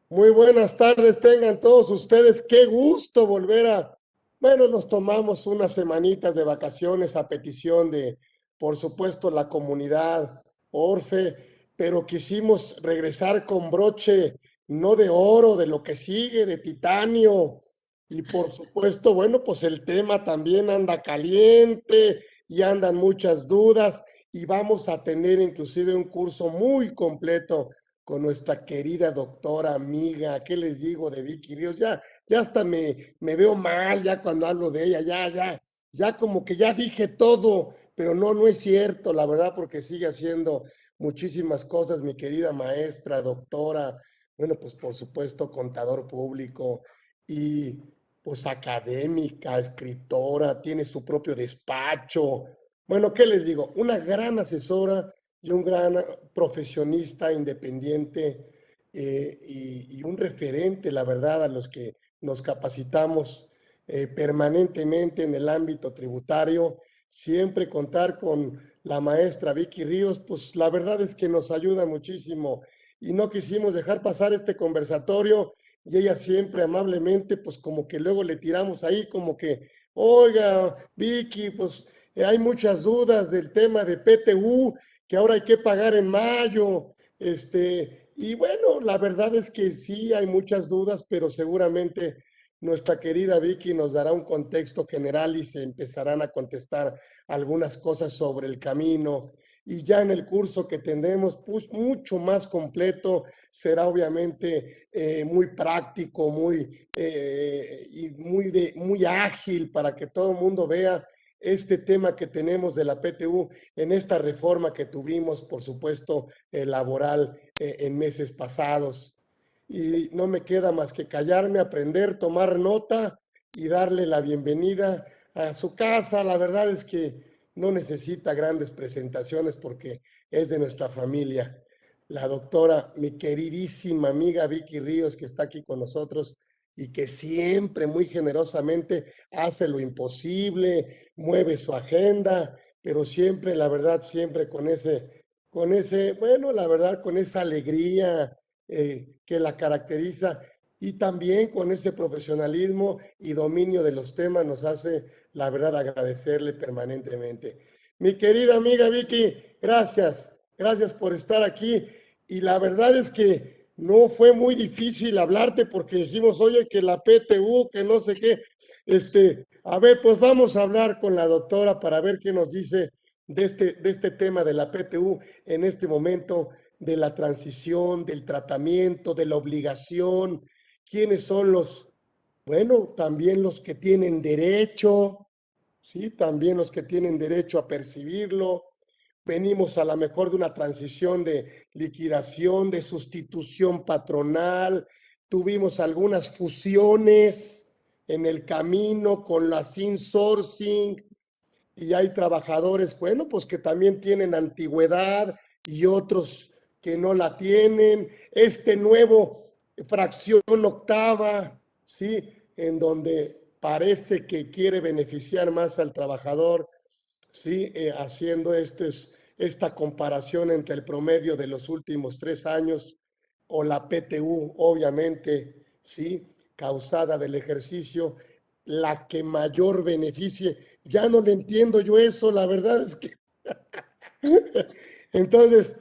Muy buenas tardes, tengan todos ustedes. Qué gusto volver bueno, nos tomamos unas semanitas de vacaciones a petición de, por supuesto, la comunidad Orfe, pero quisimos regresar con broche, no de oro, de lo que sigue, de titanio. Y por supuesto, bueno, pues el tema también anda caliente y andan muchas dudas y vamos a tener inclusive un curso muy completo con nuestra querida doctora amiga, ¿qué les digo de Vicky Ríos? Ya hasta me veo mal ya cuando hablo de ella, ya como que ya dije todo, pero no es cierto, la verdad, porque sigue haciendo muchísimas cosas, mi querida maestra, doctora, bueno, pues por supuesto, contador público y pues académica, escritora, tiene su propio despacho. Bueno, ¿qué les digo? Una gran asesora y un gran profesionista independiente y un referente, la verdad, a los que nos capacitamos permanentemente en el ámbito tributario. Siempre contar con la maestra Vicky Ríos, pues la verdad es que nos ayuda muchísimo y no quisimos dejar pasar este conversatorio y ella siempre amablemente, pues como que luego le tiramos ahí como que, oiga, Vicky, pues hay muchas dudas del tema de PTU, que ahora hay que pagar en mayo, y bueno, la verdad es que sí hay muchas dudas, pero seguramente nuestra querida Vicky nos dará un contexto general y se empezarán a contestar algunas cosas sobre el camino. Y ya en el curso que tendremos, pues mucho más completo, será obviamente muy práctico, y muy ágil para que todo el mundo vea este tema que tenemos de la PTU en esta reforma que tuvimos, por supuesto, laboral en meses pasados. Y no me queda más que callarme, aprender, tomar nota y darle la bienvenida a su casa. La verdad es que no necesita grandes presentaciones porque es de nuestra familia. La doctora, mi queridísima amiga Vicky Ríos, que está aquí con nosotros y que siempre muy generosamente hace lo imposible, mueve su agenda, pero siempre, la verdad, siempre bueno, la verdad, con esa alegría que la caracteriza y también con ese profesionalismo y dominio de los temas nos hace, la verdad, agradecerle permanentemente. Mi querida amiga Vicky, gracias por estar aquí y la verdad es que no fue muy difícil hablarte porque dijimos, oye, que la PTU, que no sé qué, a ver, pues vamos a hablar con la doctora para ver qué nos dice de este tema de la PTU en este momento, de la transición, del tratamiento, de la obligación, quiénes son bueno, también los que tienen derecho, ¿sí? También los que tienen derecho a percibirlo. Venimos a lo mejor de una transición de liquidación, de sustitución patronal, tuvimos algunas fusiones en el camino con las insourcing, y hay trabajadores, bueno, pues que también tienen antigüedad y otros que no la tienen. Este nuevo fracción octava, ¿sí? En donde parece que quiere beneficiar más al trabajador, ¿sí? Haciendo esta comparación entre el promedio de los últimos 3 años o la PTU, obviamente, ¿sí? Causada del ejercicio, la que mayor beneficie. Ya no le entiendo yo eso, la verdad es que entonces,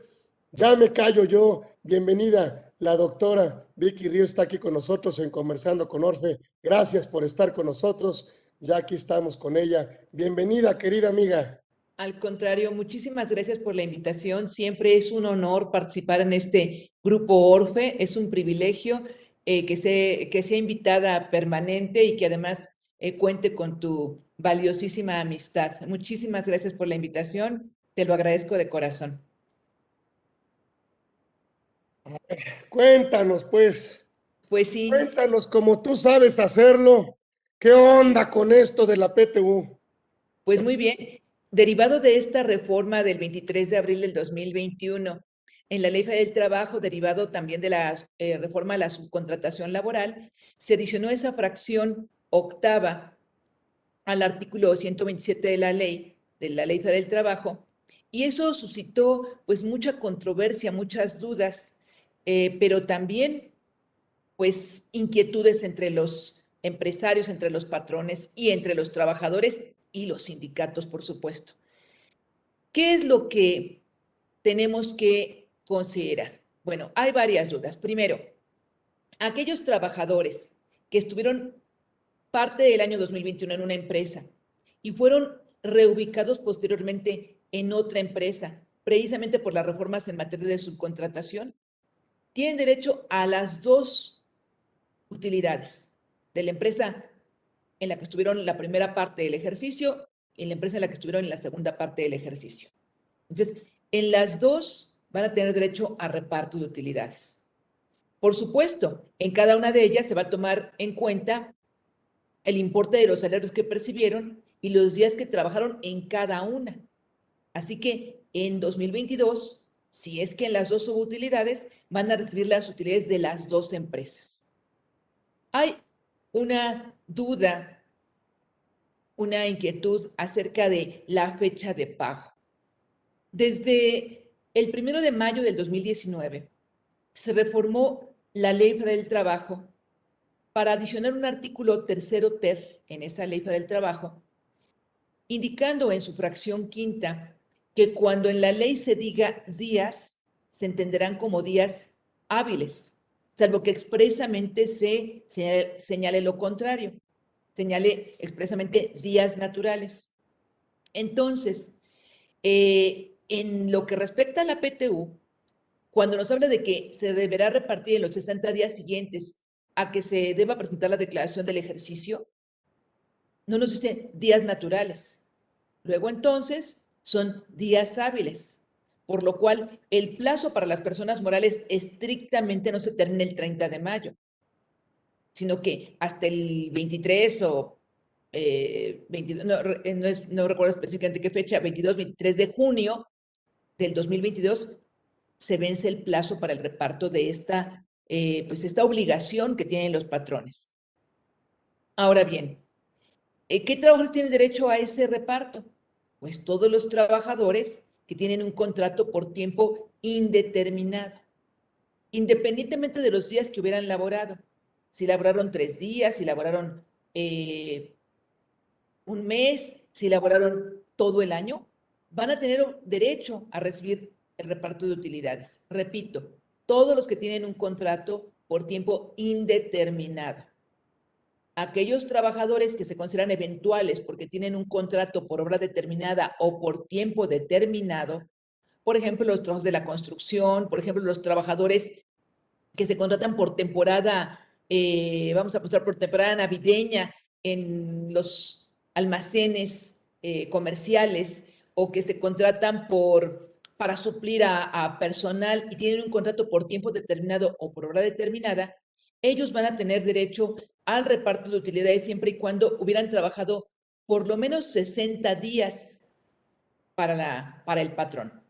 ya me callo yo. Bienvenida, la doctora Vicky Río está aquí con nosotros en Conversando con Orfe. Gracias por estar con nosotros. Ya aquí estamos con ella. Bienvenida, querida amiga. Al contrario, muchísimas gracias por la invitación. Siempre es un honor participar en este grupo Orfe. Es un privilegio que sea invitada permanente y que además cuente con tu valiosísima amistad. Muchísimas gracias por la invitación. Te lo agradezco de corazón. Cuéntanos, pues, Pues sí, cuéntanos como tú sabes hacerlo. ¿Qué onda con esto de la PTU? pues muy bien. Derivado de esta reforma del 23 de abril del 2021 en la Ley Federal del Trabajo, derivado también de la reforma a la subcontratación laboral, se adicionó esa fracción octava al artículo 127 de la Ley Federal del Trabajo, y eso suscitó pues mucha controversia, muchas dudas, pero también pues inquietudes entre los empresarios, entre los patrones y entre los trabajadores y los sindicatos, por supuesto. ¿Qué es lo que tenemos que considerar? Bueno, hay varias dudas. Primero, aquellos trabajadores que estuvieron parte del año 2021 en una empresa y fueron reubicados posteriormente en otra empresa, precisamente por las reformas en materia de subcontratación, tienen derecho a las dos utilidades de la empresa en la que estuvieron la primera parte del ejercicio y en la empresa en la que estuvieron en la segunda parte del ejercicio. Entonces, en las dos van a tener derecho a reparto de utilidades. Por supuesto, en cada una de ellas se va a tomar en cuenta el importe de los salarios que percibieron y los días que trabajaron en cada una. Así que en 2022, si es que en las dos subutilidades, van a recibir las utilidades de las dos empresas. Hay una duda, una inquietud acerca de la fecha de pago. Desde el 1 de mayo del 2019 se reformó la Ley Federal del Trabajo para adicionar un artículo tercero ter en esa Ley Federal del Trabajo, indicando en su fracción quinta que cuando en la ley se diga días, se entenderán como días hábiles, salvo que expresamente se señale lo contrario, señale expresamente días naturales. Entonces, en lo que respecta a la PTU, cuando nos habla de que se deberá repartir en los 60 días siguientes a que se deba presentar la declaración del ejercicio, no nos dice días naturales. Luego entonces son días hábiles, por lo cual el plazo para las personas morales estrictamente no se termina el 30 de mayo, sino que hasta el 23 o 22, no recuerdo específicamente qué fecha, 22, 23 de junio del 2022, se vence el plazo para el reparto de pues esta obligación que tienen los patrones. Ahora bien, ¿qué trabajadores tienen derecho a ese reparto? Pues todos los trabajadores que tienen un contrato por tiempo indeterminado, independientemente de los días que hubieran laborado. Si laboraron 3 días, si laboraron un mes, si laboraron todo el año, van a tener derecho a recibir el reparto de utilidades. Repito, todos los que tienen un contrato por tiempo indeterminado. Aquellos trabajadores que se consideran eventuales porque tienen un contrato por obra determinada o por tiempo determinado, por ejemplo, los trabajos de la construcción, por ejemplo, los trabajadores que se contratan por temporada, vamos a apostar por temporada navideña en los almacenes comerciales o que se contratan para suplir a personal y tienen un contrato por tiempo determinado o por hora determinada, ellos van a tener derecho al reparto de utilidades siempre y cuando hubieran trabajado por lo menos 60 días para el patrón.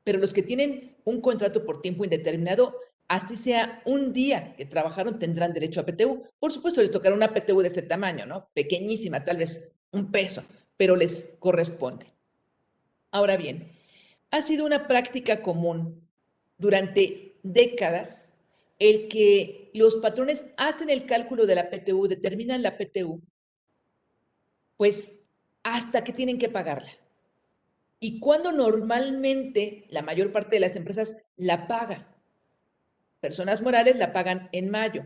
Pero los que tienen un contrato por tiempo indeterminado, así sea un día que trabajaron, tendrán derecho a PTU. Por supuesto, les tocará una PTU de este tamaño, ¿no? Pequeñísima, tal vez un peso, pero les corresponde. Ahora bien, ha sido una práctica común durante décadas el que los patrones hacen el cálculo de la PTU, determinan la PTU, pues hasta que tienen que pagarla. Y cuando normalmente la mayor parte de las empresas la paga. Personas morales la pagan en mayo.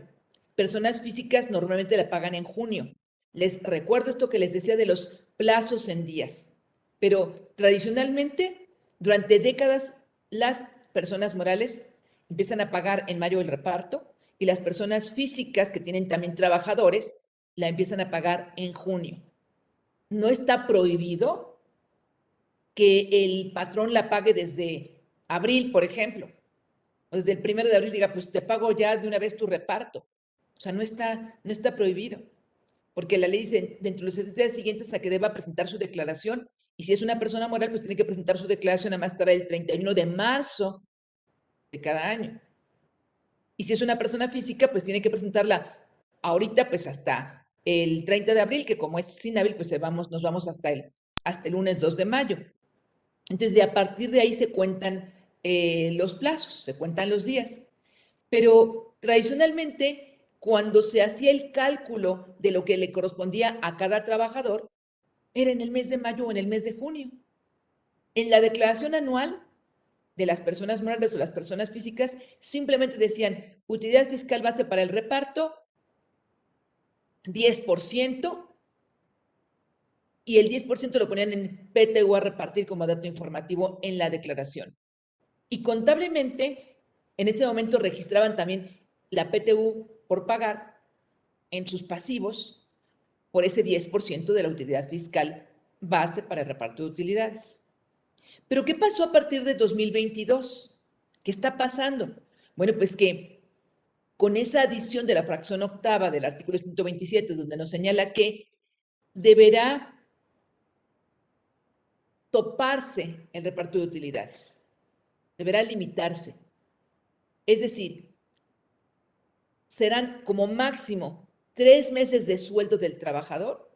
Personas físicas normalmente la pagan en junio. Les recuerdo esto que les decía de los plazos en días. Pero tradicionalmente, durante décadas, las personas morales empiezan a pagar en mayo el reparto y las personas físicas que tienen también trabajadores la empiezan a pagar en junio. No está prohibido que el patrón la pague desde abril, por ejemplo, o desde el 1 de abril diga, pues te pago ya de una vez tu reparto. O sea, no está prohibido, porque la ley dice, dentro de los 60 días siguientes a que deba presentar su declaración, y si es una persona moral, pues tiene que presentar su declaración a más tardar el 31 de marzo de cada año. Y si es una persona física, pues tiene que presentarla ahorita, pues hasta el 30 de abril, que como es inhábil, pues nos vamos hasta el lunes 2 de mayo. Entonces, a partir de ahí se cuentan los plazos, se cuentan los días. Pero tradicionalmente cuando se hacía el cálculo de lo que le correspondía a cada trabajador, era en el mes de mayo o en el mes de junio. En la declaración anual de las personas morales o las personas físicas, simplemente decían utilidad fiscal base para el reparto, 10%, y el 10% lo ponían en PTU a repartir como dato informativo en la declaración. Y contablemente, en ese momento registraban también la PTU por pagar en sus pasivos por ese 10% de la utilidad fiscal base para el reparto de utilidades. Pero ¿qué pasó a partir de 2022? ¿Qué está pasando? Bueno, pues que con esa adición de la fracción octava del artículo 127, donde nos señala que deberá toparse el reparto de utilidades, deberá limitarse. Es decir, serán como máximo 3 meses de sueldo del trabajador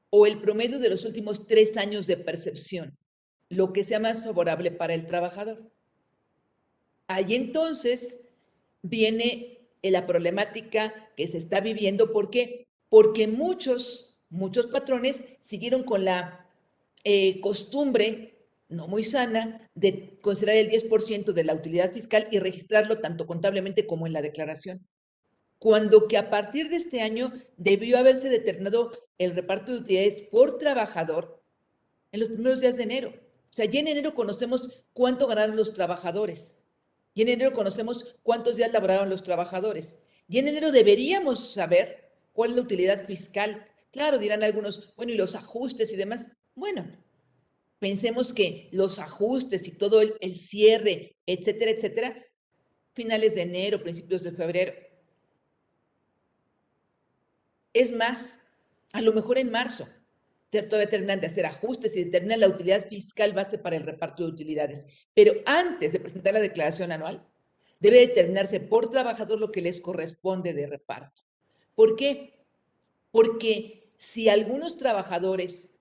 o el promedio de los últimos 3 años de percepción, lo que sea más favorable para el trabajador. Ahí entonces viene la problemática que se está viviendo. ¿Por qué? Porque muchos patrones siguieron con la costumbre no muy sana de considerar el 10% de la utilidad fiscal y registrarlo tanto contablemente como en la declaración. Cuando que a partir de este año debió haberse determinado el reparto de utilidades por trabajador en los primeros días de enero. O sea, ya en enero conocemos cuánto ganaron los trabajadores. Y en enero conocemos cuántos días laboraron los trabajadores. Y en enero deberíamos saber cuál es la utilidad fiscal. Claro, dirán algunos, bueno, y los ajustes y demás. Bueno, pensemos que los ajustes y todo el cierre, etcétera, etcétera, finales de enero, principios de febrero. Es más, a lo mejor en marzo todavía terminan de hacer ajustes y determinan la utilidad fiscal base para el reparto de utilidades. Pero antes de presentar la declaración anual, debe determinarse por trabajador lo que les corresponde de reparto. ¿Por qué? Porque si algunos trabajadores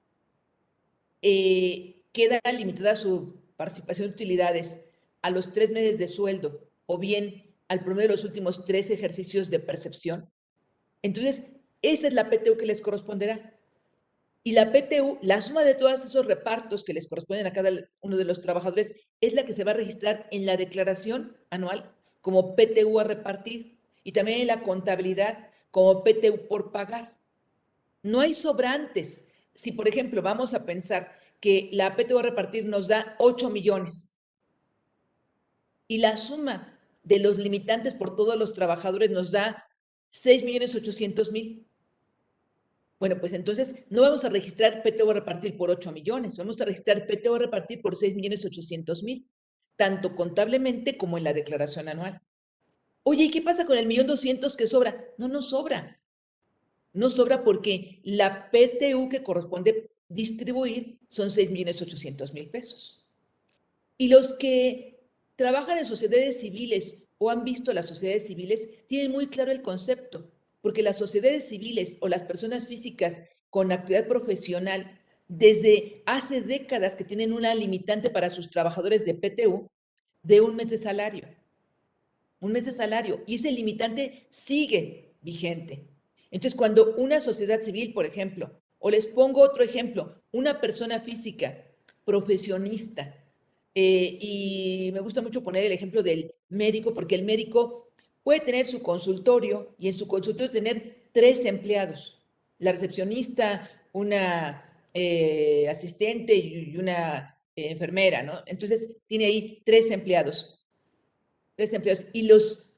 queda limitada su participación de utilidades a los 3 meses de sueldo o bien al promedio de los últimos 3 ejercicios de percepción, entonces esa es la PTU que les corresponderá. Y la PTU, la suma de todos esos repartos que les corresponden a cada uno de los trabajadores, es la que se va a registrar en la declaración anual como PTU a repartir y también en la contabilidad como PTU por pagar. No hay sobrantes. Si, por ejemplo, vamos a pensar que la PTU a repartir nos da 8 millones y la suma de los limitantes por todos los trabajadores nos da 6.800.000. Bueno, pues entonces no vamos a registrar PTU a repartir por 8 millones, vamos a registrar PTU a repartir por 6.800.000, tanto contablemente como en la declaración anual. Oye, ¿y qué pasa con el 1.200.000 que sobra? No nos sobra. No sobra porque la PTU que corresponde distribuir son 6.800.000 pesos. Y los que trabajan en sociedades civiles o han visto las sociedades civiles tienen muy claro el concepto, porque las sociedades civiles o las personas físicas con actividad profesional desde hace décadas que tienen una limitante para sus trabajadores de PTU de un mes de salario. Un mes de salario. Y ese limitante sigue vigente. Entonces, cuando una sociedad civil, por ejemplo, o les pongo otro ejemplo, una persona física profesionista, y me gusta mucho poner el ejemplo del médico, porque el médico puede tener su consultorio y en su consultorio tener 3 empleados, la recepcionista, una asistente y una enfermera, ¿no? Entonces, tiene ahí 3 empleados y los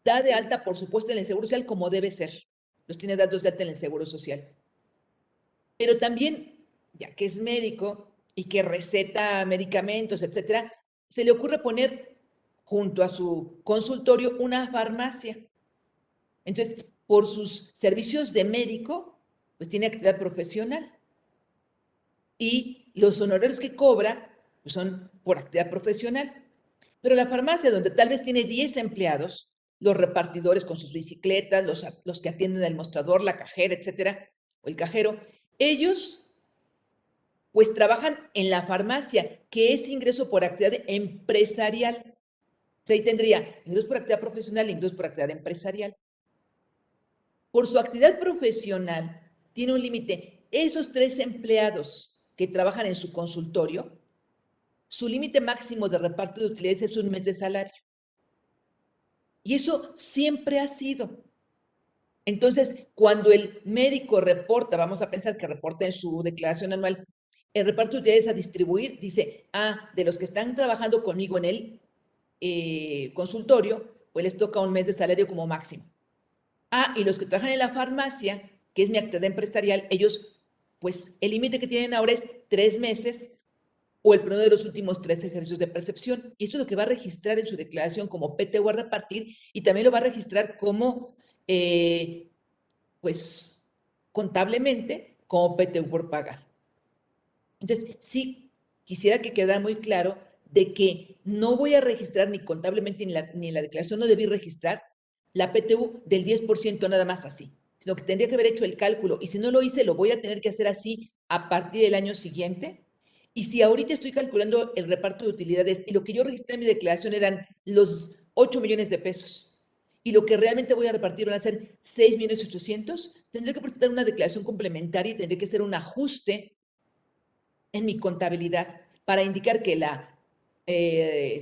da de alta, por supuesto, en el Seguro Social como debe ser. Los tiene datos de alta en el Seguro Social. Pero también, ya que es médico y que receta medicamentos, etcétera, se le ocurre poner junto a su consultorio una farmacia. Entonces, por sus servicios de médico, pues tiene actividad profesional. Y los honorarios que cobra pues son por actividad profesional. Pero la farmacia, donde tal vez tiene 10 empleados, los repartidores con sus bicicletas, los que atienden el mostrador, la cajera, etcétera, o el cajero, ellos pues trabajan en la farmacia, que es ingreso por actividad empresarial. O sea, ahí tendría ingreso por actividad profesional e ingreso por actividad empresarial. por su actividad profesional, tiene un límite. Esos 3 empleados que trabajan en su consultorio, su límite máximo de reparto de utilidades es 1 mes de salario. Y eso siempre ha sido. Entonces, cuando el médico reporta, vamos a pensar que reporta en su declaración anual, el reparto de utilidades a distribuir, dice, de los que están trabajando conmigo en el consultorio, pues les toca 1 mes de salario como máximo. Y los que trabajan en la farmacia, que es mi actividad empresarial, ellos, pues el límite que tienen ahora es 3 meses o el promedio de los últimos 3 ejercicios de percepción. Y eso es lo que va a registrar en su declaración como PTU a repartir y también lo va a registrar como, pues, contablemente como PTU por pagar. Entonces, sí quisiera que quedara muy claro de que no voy a registrar ni contablemente ni en la declaración, no debí registrar la PTU del 10% nada más así, sino que tendría que haber hecho el cálculo. Y si no lo hice, lo voy a tener que hacer así a partir del año siguiente. Y si ahorita estoy calculando el reparto de utilidades y lo que yo registré en mi declaración eran los 8 millones de pesos y lo que realmente voy a repartir van a ser 6 millones 800, tendré que presentar una declaración complementaria y tendré que hacer un ajuste en mi contabilidad para indicar que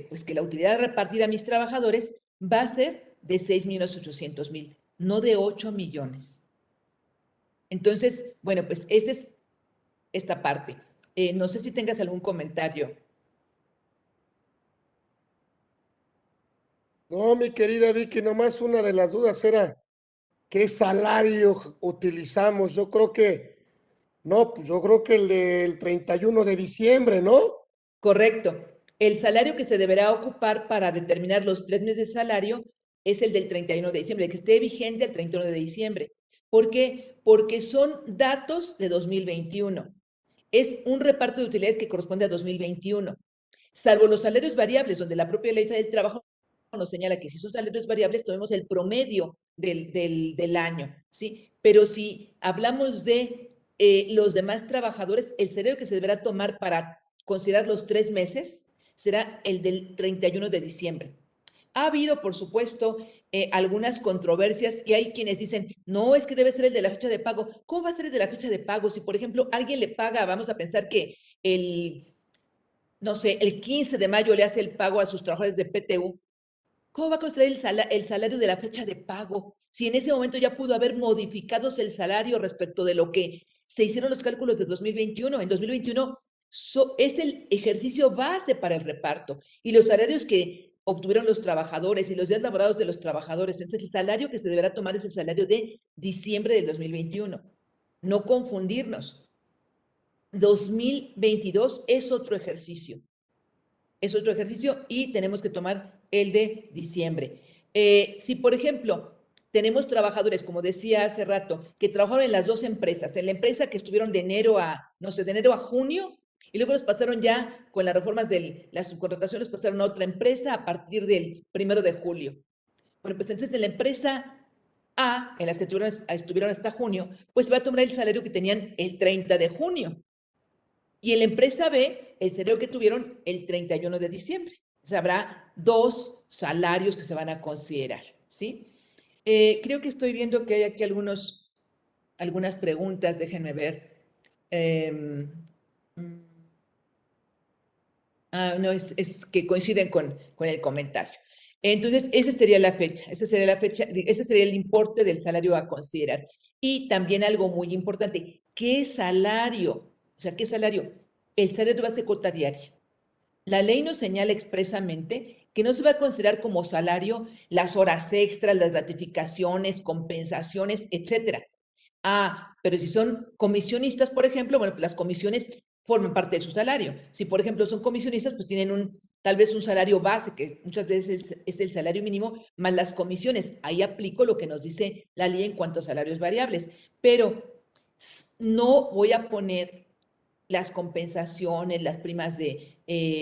pues que la utilidad repartida a mis trabajadores va a ser de 6.800.000, no de 8 millones. Entonces, bueno, pues esa es esta parte. No sé si tengas algún comentario. No, mi querida Vicky, nomás una de las dudas era qué salario utilizamos. Yo creo que, no, pues yo creo que el del 31 de diciembre, ¿no? Correcto. El salario que se deberá ocupar para determinar los 3 meses de salario es el del 31 de diciembre, que esté vigente el 31 de diciembre. ¿Por qué? Porque son datos de 2021. Es un reparto de utilidades que corresponde a 2021. Salvo los salarios variables, donde la propia ley del trabajo nos señala que si son salarios variables, tomemos el promedio del año, ¿sí? Pero si hablamos de los demás trabajadores, el salario que se deberá tomar para considerar los 3 meses será el del 31 de diciembre. Ha habido, por supuesto, algunas controversias y hay quienes dicen, no, es que debe ser el de la fecha de pago. ¿Cómo va a ser el de la fecha de pago? Si, por ejemplo, alguien le paga, vamos a pensar que no sé, el 15 de mayo le hace el pago a sus trabajadores de PTU, ¿cómo va a construir el salario de la fecha de pago? Si en ese momento ya pudo haber modificados el salario respecto de lo que se hicieron los cálculos de 2021. En 2021 es el ejercicio base para el reparto y los salarios que obtuvieron los trabajadores y los días laborados de los trabajadores. Entonces, el salario que se deberá tomar es el salario de diciembre del 2021. No confundirnos. 2022 es otro ejercicio. Es otro ejercicio y tenemos que tomar el de diciembre. Si, por ejemplo, tenemos trabajadores, como decía hace rato, que trabajaron en las 2 empresas, en la empresa que estuvieron de enero a, no sé, de enero a junio, y luego los pasaron ya con las reformas de la subcontratación, los pasaron a otra empresa a partir del 1 de julio. Bueno, pues entonces en la empresa A, en las que estuvieron hasta junio, pues va a tomar el salario que tenían el 30 de junio. Y en la empresa B, el salario que tuvieron el 31 de diciembre. O sea, habrá 2 salarios que se van a considerar, ¿sí? Creo que estoy viendo que hay aquí algunas preguntas, déjenme ver. No, es que coinciden con el comentario. Entonces, esa sería la fecha, ese sería el importe del salario a considerar. Y también algo muy importante, ¿qué salario? O sea, ¿qué salario? El salario de base cuota diaria. La ley nos señala expresamente que no se va a considerar como salario las horas extras, las gratificaciones, compensaciones, etcétera. Pero si son comisionistas, por ejemplo, bueno, pues las comisiones forman parte de su salario. Si, por ejemplo, son comisionistas, pues tienen tal vez un salario base, que muchas veces es el salario mínimo, más las comisiones. Ahí aplico lo que nos dice la ley en cuanto a salarios variables. Pero no voy a poner las compensaciones, las primas de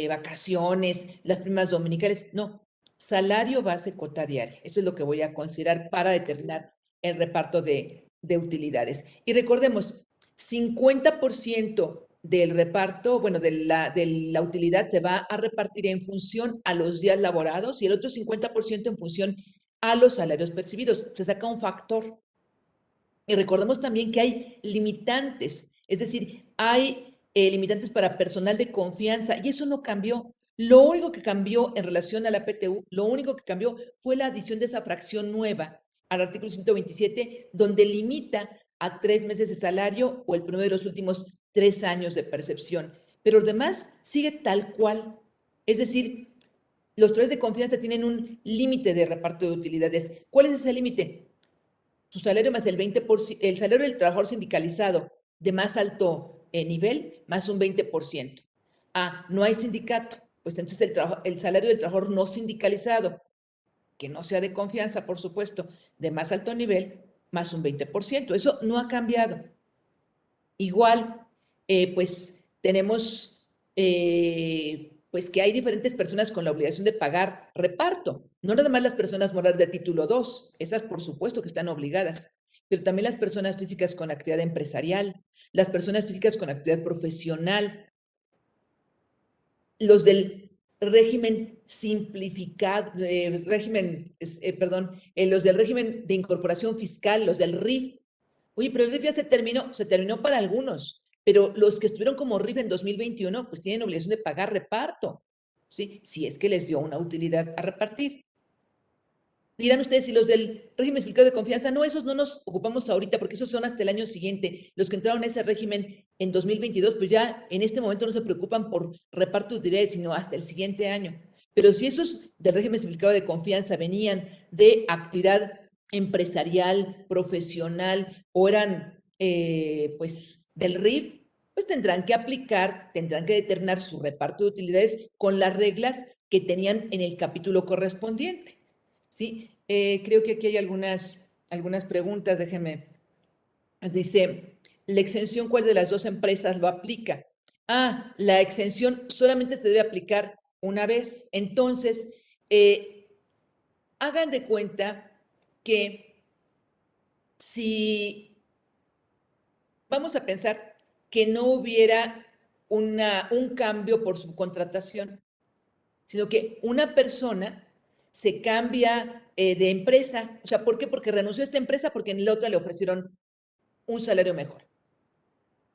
vacaciones, las primas dominicales. No, salario base cuota diaria. Eso es lo que voy a considerar para determinar el reparto de utilidades. Y recordemos, 50% del reparto, bueno, de la utilidad se va a repartir en función a los días laborados y el otro 50% en función a los salarios percibidos. Se saca un factor. Y recordemos también que hay limitantes, es decir, hay limitantes para personal de confianza y eso no cambió. Lo único que cambió en relación a la PTU, lo único que cambió fue la adición de esa fracción nueva al artículo 127, donde limita a 3 meses de salario o el promedio de los últimos 3 años de percepción. Pero lo demás sigue tal cual. Es decir, los trabajadores de confianza tienen un límite de reparto de utilidades. ¿Cuál es ese límite? Su salario más el 20%, el salario del trabajador sindicalizado de más alto nivel, más un 20%. Ah, no hay sindicato, pues entonces el salario del trabajador no sindicalizado, que no sea de confianza, por supuesto, de más alto nivel, más un 20%. Eso no ha cambiado. Igual, pues tenemos pues que hay diferentes personas con la obligación de pagar reparto. No nada más las personas morales de título 2, esas por supuesto que están obligadas, pero también las personas físicas con actividad empresarial, las personas físicas con actividad profesional, los del régimen simplificado, los del régimen de incorporación fiscal, los del RIF. Oye, pero el RIF ya se terminó para algunos, pero los que estuvieron como RIF en 2021, pues tienen obligación de pagar reparto, ¿sí? Si es que les dio una utilidad a repartir. Dirán ustedes, si los del régimen explicado de confianza, no, esos no nos ocupamos ahorita porque esos son hasta el año siguiente. Los que entraron a ese régimen en 2022, pues ya en este momento no se preocupan por reparto de utilidades, sino hasta el siguiente año. Pero si esos del régimen explicado de confianza venían de actividad empresarial, profesional o eran pues del RIF, pues tendrán que aplicar, tendrán que determinar su reparto de utilidades con las reglas que tenían en el capítulo correspondiente. Sí, creo que aquí hay algunas preguntas, déjenme. Dice, ¿la exención cuál de las dos empresas lo aplica? Ah, la exención solamente se debe aplicar una vez. Entonces, hagan de cuenta que si vamos a pensar que no hubiera un cambio por subcontratación, sino que una persona se cambia de empresa. O sea, ¿por qué? Porque renunció a esta empresa porque en la otra le ofrecieron un salario mejor.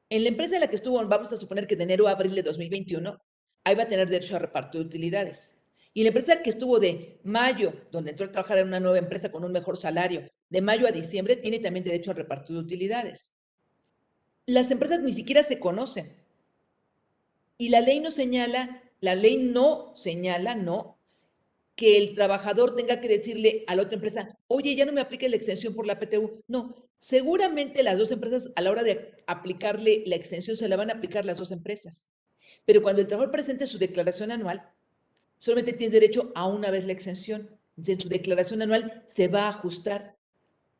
En la empresa en la que estuvo, vamos a suponer que de enero a abril de 2021, ahí va a tener derecho a reparto de utilidades. Y la empresa que estuvo de mayo, donde entró a trabajar en una nueva empresa con un mejor salario, de mayo a diciembre, tiene también derecho al reparto de utilidades. Las empresas ni siquiera se conocen. Y la ley no señala, no, que el trabajador tenga que decirle a la otra empresa, oye, ya no me aplique la exención por la PTU. No, seguramente las dos empresas a la hora de aplicarle la exención se la van a aplicar las dos empresas. Pero cuando el trabajador presente su declaración anual, solamente tiene derecho a una vez la exención. Entonces, en su declaración anual se va a ajustar.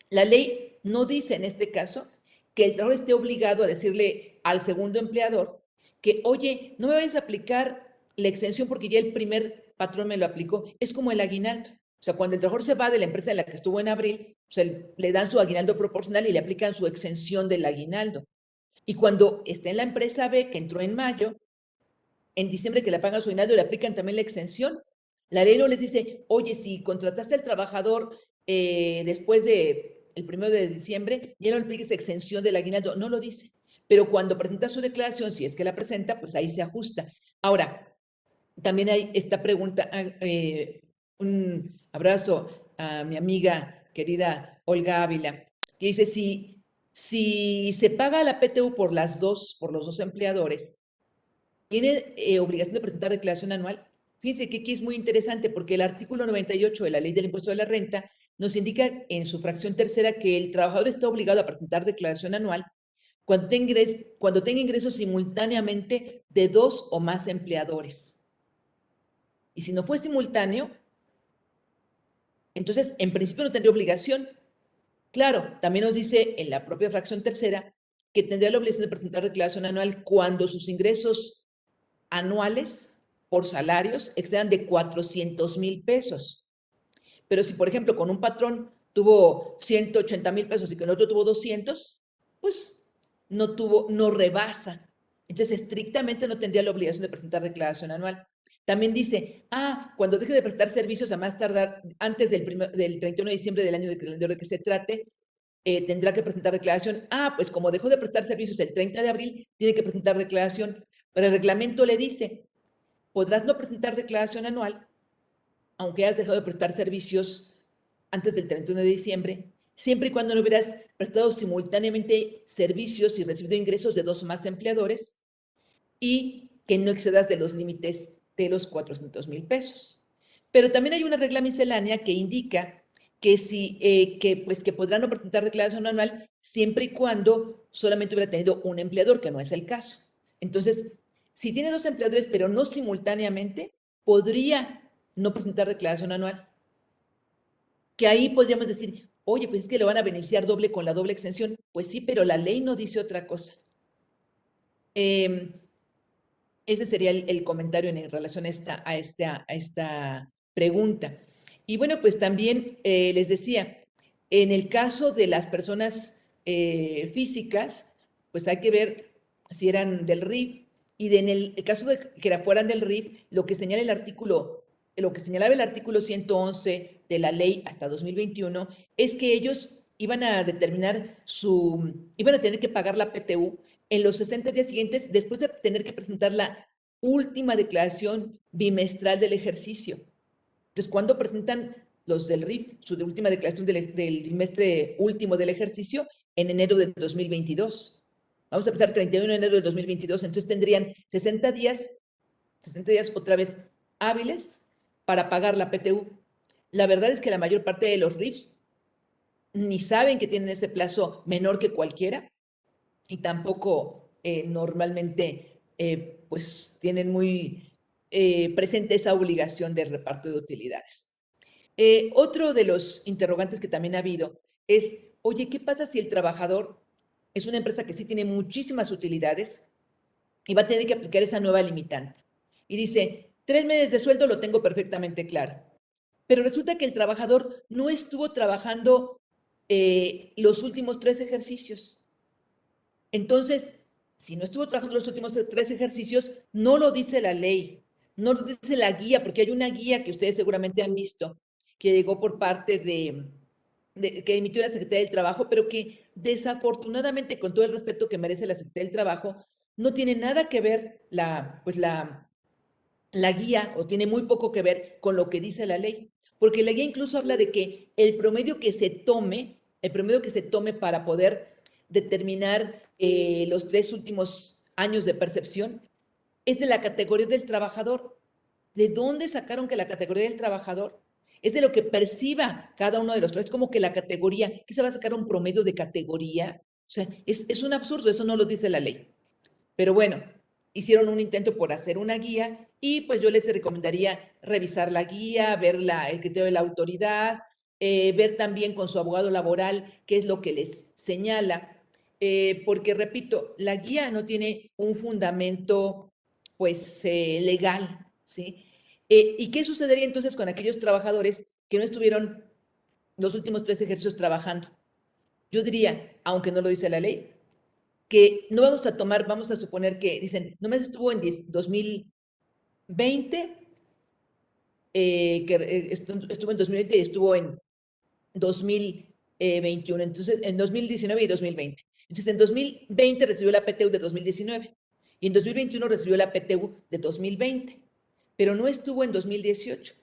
La ley no dice en este caso que el trabajador esté obligado a decirle al segundo empleador que, oye, no me vayas a aplicar la exención porque ya el primer patrón me lo aplicó. Es como el aguinaldo. O sea, cuando el trabajador se va de la empresa en la que estuvo en abril, le dan su aguinaldo proporcional y le aplican su exención del aguinaldo. Y cuando está en la empresa B, que entró en mayo, en diciembre que le pagan su aguinaldo, le aplican también la exención. La ley no les dice, oye, si contrataste al trabajador después de el 1 de diciembre, ya no le apliques exención del aguinaldo. No lo dice. Pero cuando presenta su declaración, si es que la presenta, pues ahí se ajusta. Ahora, también hay esta pregunta, un abrazo a mi amiga querida Olga Ávila, que dice, si se paga la PTU por los dos empleadores, ¿tiene obligación de presentar declaración anual? Fíjense que aquí es muy interesante porque el artículo 98 de la Ley del Impuesto de la Renta nos indica en su fracción tercera que el trabajador está obligado a presentar declaración anual cuando tenga ingresos simultáneamente de 2 o más empleadores. Y si no fue simultáneo, entonces en principio no tendría obligación. Claro, también nos dice en la propia fracción tercera que tendría la obligación de presentar declaración anual cuando sus ingresos anuales por salarios excedan de 400,000 pesos. Pero si, por ejemplo, con un patrón tuvo 180,000 pesos y con otro tuvo 200, pues no rebasa. Entonces, estrictamente no tendría la obligación de presentar declaración anual. También dice, cuando deje de prestar servicios a más tardar antes del 31 de diciembre del año de que se trate, tendrá que presentar declaración. Pues como dejó de prestar servicios el 30 de abril, tiene que presentar declaración. Pero el reglamento le dice, podrás no presentar declaración anual, aunque hayas dejado de prestar servicios antes del 31 de diciembre, siempre y cuando no hubieras prestado simultáneamente servicios y recibido ingresos de 2 o más empleadores y que no excedas de los límites de los 400,000 pesos. Pero también hay una regla miscelánea que indica que que podrán no presentar declaración anual siempre y cuando solamente hubiera tenido un empleador, que no es el caso. Entonces, si tiene 2 empleadores, pero no simultáneamente, podría no presentar declaración anual. Que ahí podríamos decir, oye, pues es que le van a beneficiar doble con la doble exención. Pues sí, pero la ley no dice otra cosa. Ese sería el comentario en relación a esta pregunta. Y bueno, pues también les decía, en el caso de las personas físicas, pues hay que ver si eran del RIF, y en el caso de que fueran del RIF, lo que señala lo que señalaba el artículo 111 de la ley hasta 2021 es que ellos iban a tener que pagar la PTU en los 60 días siguientes después de tener que presentar la última declaración bimestral del ejercicio. Entonces, cuando presentan los del RIF su última declaración del bimestre último del ejercicio? En enero del 2022. Vamos a empezar 31 de enero del 2022, entonces tendrían 60 días otra vez hábiles para pagar la PTU. La verdad es que la mayor parte de los RIFs ni saben que tienen ese plazo menor que cualquiera y tampoco normalmente pues tienen muy presente esa obligación de reparto de utilidades. Otro de los interrogantes que también ha habido es, oye, ¿qué pasa si el trabajador es una empresa que sí tiene muchísimas utilidades y va a tener que aplicar esa nueva limitante? Y dice, 3 meses de sueldo lo tengo perfectamente claro. Pero resulta que el trabajador no estuvo trabajando los últimos 3 ejercicios. Entonces, si no estuvo trabajando los últimos 3 ejercicios, no lo dice la ley, no lo dice la guía, porque hay una guía que ustedes seguramente han visto, que llegó por parte que emitió la Secretaría del Trabajo, pero que desafortunadamente, con todo el respeto que merece la Secretaría del Trabajo, no tiene nada que ver la guía, o tiene muy poco que ver con lo que dice la ley, porque la guía incluso habla de que el promedio que se tome para poder determinar los 3 últimos años de percepción es de la categoría del trabajador. ¿De dónde sacaron que la categoría del trabajador es de lo que perciba cada uno de los tres? Es como que la categoría, ¿qué se va a sacar un promedio de categoría? O sea, es un absurdo, eso no lo dice la ley. Pero bueno, hicieron un intento por hacer una guía y pues yo les recomendaría revisar la guía, ver el criterio de la autoridad, ver también con su abogado laboral qué es lo que les señala, porque repito, la guía no tiene un fundamento pues legal, ¿sí? ¿Y qué sucedería entonces con aquellos trabajadores que no estuvieron los últimos 3 ejercicios trabajando? Yo diría, aunque no lo dice la ley, que no vamos a suponer que dicen, nomás estuvo en 2020, estuvo en 2020 y estuvo en 2021, entonces en 2019 y 2020. Entonces en 2020 recibió la PTU de 2019 y en 2021 recibió la PTU de 2020, pero no estuvo en 2018.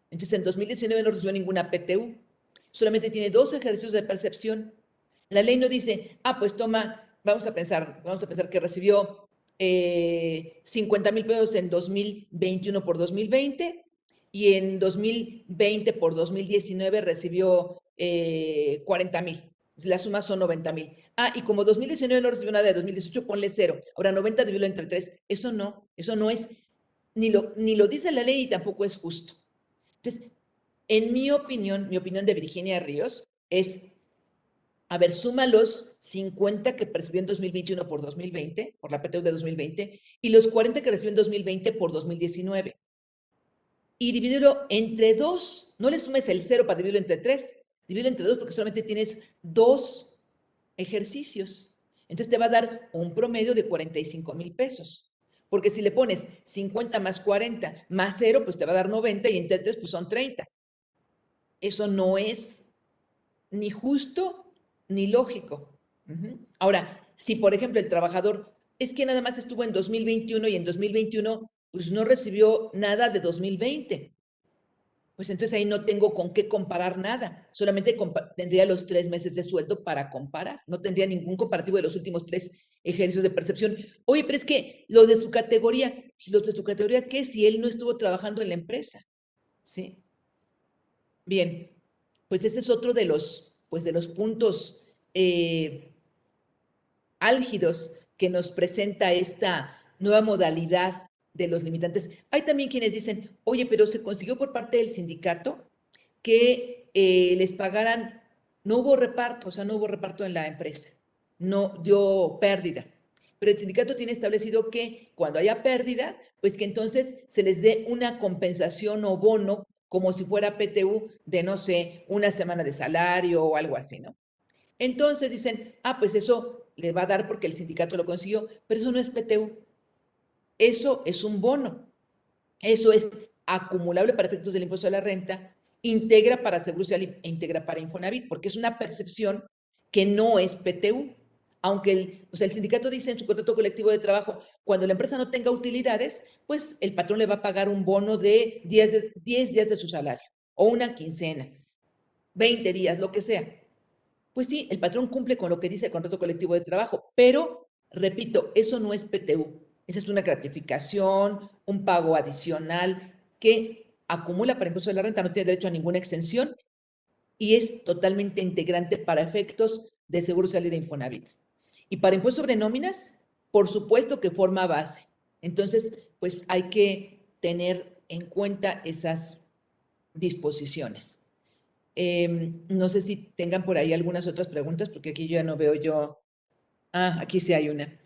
Entonces en 2019 no recibió ninguna PTU, solamente tiene 2 ejercicios de percepción. La ley no dice, pues toma, vamos a pensar que recibió 50,000 pesos en 2021 por 2020 y en 2020 por 2019 recibió 40,000. La suma son 90,000. Y como 2019 no recibió nada de 2018, ponle 0. Ahora 90 dividido entre 3. Eso no es, ni lo dice la ley y tampoco es justo. Entonces, en mi opinión de Virginia Ríos es, a ver, suma los 50 que percibió en 2021 por 2020, por la PTU de 2020, y los 40 que recibió en 2020 por 2019. Y divídelo entre 2. No le sumes el 0 para dividirlo entre 3. Divídelo entre 2 porque solamente tienes 2 ejercicios. Entonces te va a dar un promedio de 45,000 pesos. Porque si le pones 50 más 40 más 0, pues te va a dar 90 y entre 3 pues son 30. Eso no es ni justo ni lógico. Ahora, si por ejemplo el trabajador es que nada más estuvo en 2021 y en 2021 pues no recibió nada de 2020, pues entonces ahí no tengo con qué comparar nada. Solamente tendría los 3 meses de sueldo para comparar. No tendría ningún comparativo de los últimos 3 ejercicios de percepción. Oye, pero es que lo de su categoría, ¿los de su categoría qué? Si él no estuvo trabajando en la empresa. ¿Sí? Bien, pues ese es otro pues de los puntos álgidos que nos presenta esta nueva modalidad de los limitantes. Hay también quienes dicen, oye, pero se consiguió por parte del sindicato que les pagaran, no hubo reparto, o sea, no hubo reparto en la empresa, no dio pérdida. Pero el sindicato tiene establecido que cuando haya pérdida, pues que entonces se les dé una compensación o bono como si fuera PTU de, no sé, una semana de salario o algo así, ¿no? Entonces dicen, pues eso le va a dar porque el sindicato lo consiguió, pero eso no es PTU, eso es un bono, eso es acumulable para efectos del impuesto a la renta, integra para Seguro Social e integra para Infonavit, porque es una percepción que no es PTU. Aunque el sindicato dice en su contrato colectivo de trabajo, cuando la empresa no tenga utilidades, pues el patrón le va a pagar un bono de 10 días de su salario, o una quincena, 20 días, lo que sea. Pues sí, el patrón cumple con lo que dice el contrato colectivo de trabajo, pero, repito, eso no es PTU. Esa es una gratificación, un pago adicional que acumula para impuesto de la renta, no tiene derecho a ninguna exención y es totalmente integrante para efectos de Seguro Social y de Infonavit. Y para impuesto sobre nóminas, por supuesto que forma base. Entonces, pues hay que tener en cuenta esas disposiciones. No sé si tengan por ahí algunas otras preguntas, porque aquí ya no veo yo. Aquí sí hay una.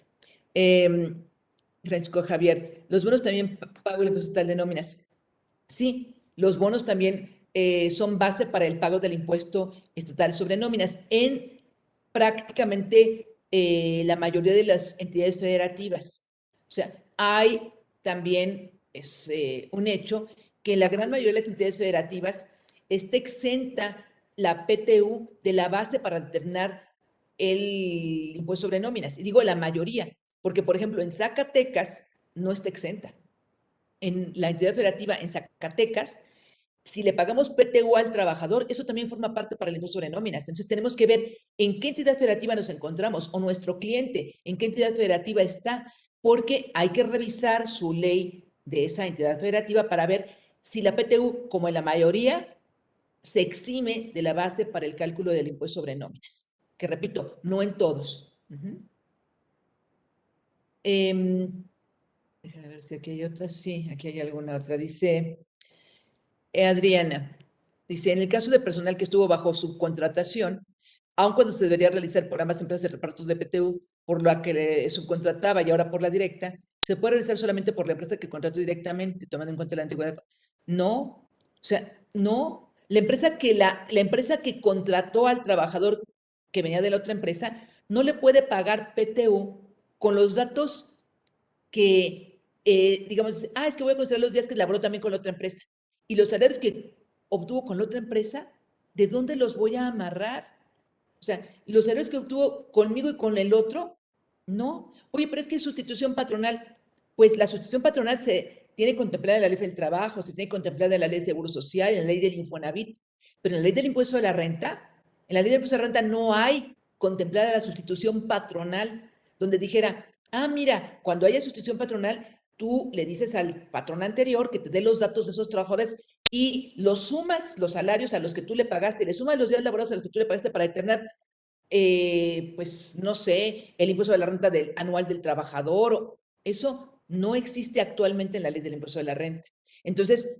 Francisco Javier, los bonos también pago el impuesto total de nóminas. Sí, los bonos también son base para el pago del impuesto estatal sobre nóminas en prácticamente la mayoría de las entidades federativas. O sea, hay también, es un hecho, que en la gran mayoría de las entidades federativas está exenta la PTU de la base para determinar el impuesto sobre nóminas. Y digo la mayoría, porque por ejemplo en Zacatecas no está exenta. En la entidad federativa en Zacatecas, si le pagamos PTU al trabajador, eso también forma parte para el impuesto sobre nóminas. Entonces tenemos que ver en qué entidad federativa nos encontramos o nuestro cliente, en qué entidad federativa está, porque hay que revisar su ley de esa entidad federativa para ver si la PTU, como en la mayoría, se exime de la base para el cálculo del impuesto sobre nóminas. Que repito, no en todos. Déjame ver si aquí hay otra. Sí, aquí hay alguna otra. Dice Adriana, dice, en el caso de personal que estuvo bajo subcontratación, aun cuando se debería realizar por ambas empresas de repartos de PTU, por la que le subcontrataba y ahora por la directa, se puede realizar solamente por la empresa que contrató directamente, tomando en cuenta la antigüedad. No, o sea, no. La empresa que contrató al trabajador que venía de la otra empresa no le puede pagar PTU con los datos que, digamos, es que voy a considerar los días que laboró también con la otra empresa. Y los salarios que obtuvo con la otra empresa, ¿de dónde los voy a amarrar? O sea, los salarios que obtuvo conmigo y con el otro, no. Oye, pero es que sustitución patronal, pues la sustitución patronal se tiene contemplada en la ley del trabajo, se tiene contemplada en la ley de seguro social, en la ley del Infonavit, pero en la ley del impuesto de la renta, en la ley del impuesto de la renta no hay contemplada la sustitución patronal, donde dijera, mira, cuando haya sustitución patronal, tú le dices al patrón anterior que te dé los datos de esos trabajadores y los sumas los salarios a los que tú le pagaste, le sumas los días laborados a los que tú le pagaste para determinar, pues, no sé, el impuesto de la renta anual del trabajador. Eso no existe actualmente en la ley del impuesto de la renta. Entonces,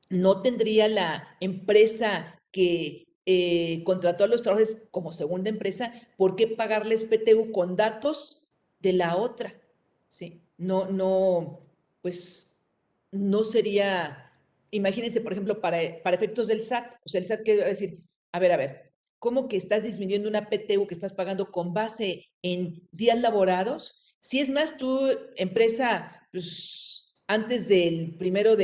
no tendría la empresa que contrató a los trabajadores como segunda empresa por qué pagarles PTU con datos de la otra. ¿Sí? No, pues no sería, imagínense, por ejemplo, para efectos del SAT, o sea, el SAT que va a decir, a ver, ¿cómo que estás disminuyendo una PTU que estás pagando con base en días laborados? Si es más, tu empresa, pues antes del primero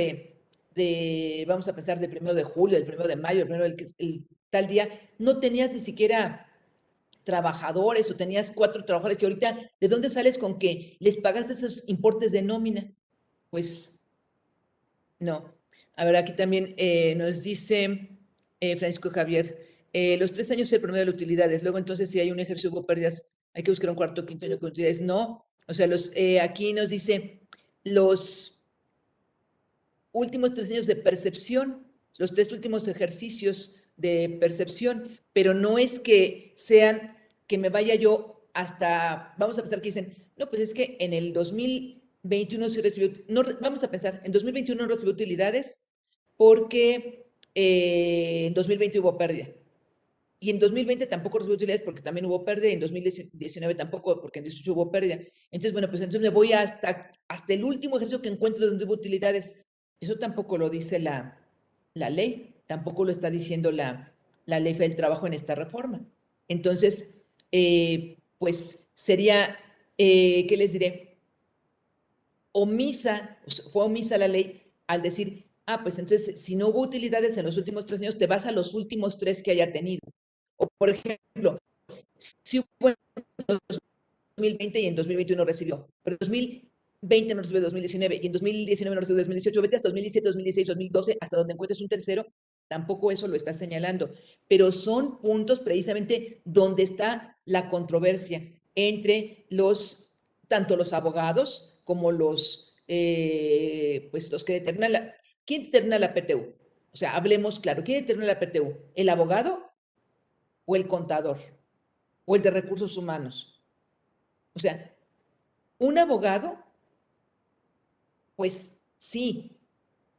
vamos a pensar, del 1 de julio, del 1 de mayo, el tal día, no tenías ni siquiera trabajadores o tenías 4 trabajadores y ahorita, ¿de dónde sales con que les pagaste esos importes de nómina? Pues no. A ver, aquí también nos dice Francisco Javier, los 3 años es el promedio de las utilidades, luego entonces si hay un ejercicio hubo pérdidas, hay que buscar un cuarto o quinto año con utilidades. No, o sea, aquí nos dice los últimos 3 años de percepción, los 3 últimos ejercicios de percepción, pero no es que sean que me vaya yo hasta, vamos a pensar que dicen, no, pues es que en el 2021 sí recibió, no, vamos a pensar, en 2021 no recibió utilidades porque en 2020 hubo pérdida. Y en 2020 tampoco recibió utilidades porque también hubo pérdida, y en 2019 tampoco porque en 2018 hubo pérdida. Entonces, bueno, pues entonces me voy hasta el último ejercicio que encuentro donde hubo utilidades. Eso tampoco lo dice la ley, tampoco lo está diciendo la ley del trabajo en esta reforma. Entonces, pues sería, ¿qué les diré? Omisa, fue omisa la ley al decir, pues entonces si no hubo utilidades en los últimos 3 años, te vas a los últimos 3 que haya tenido. O, por ejemplo, si hubo en 2020 y en 2021 recibió, pero en 2020 no recibió 2019 y en 2019 no recibió 2018, vete hasta 2017, 2016, 2012, hasta donde encuentres un tercero, tampoco eso lo está señalando. Pero son puntos precisamente donde está la controversia entre tanto los abogados como pues los que determinan ¿quién determina la PTU? O sea, hablemos claro, ¿quién determina la PTU? ¿El abogado o el contador? ¿O el de recursos humanos? O sea, un abogado, pues sí,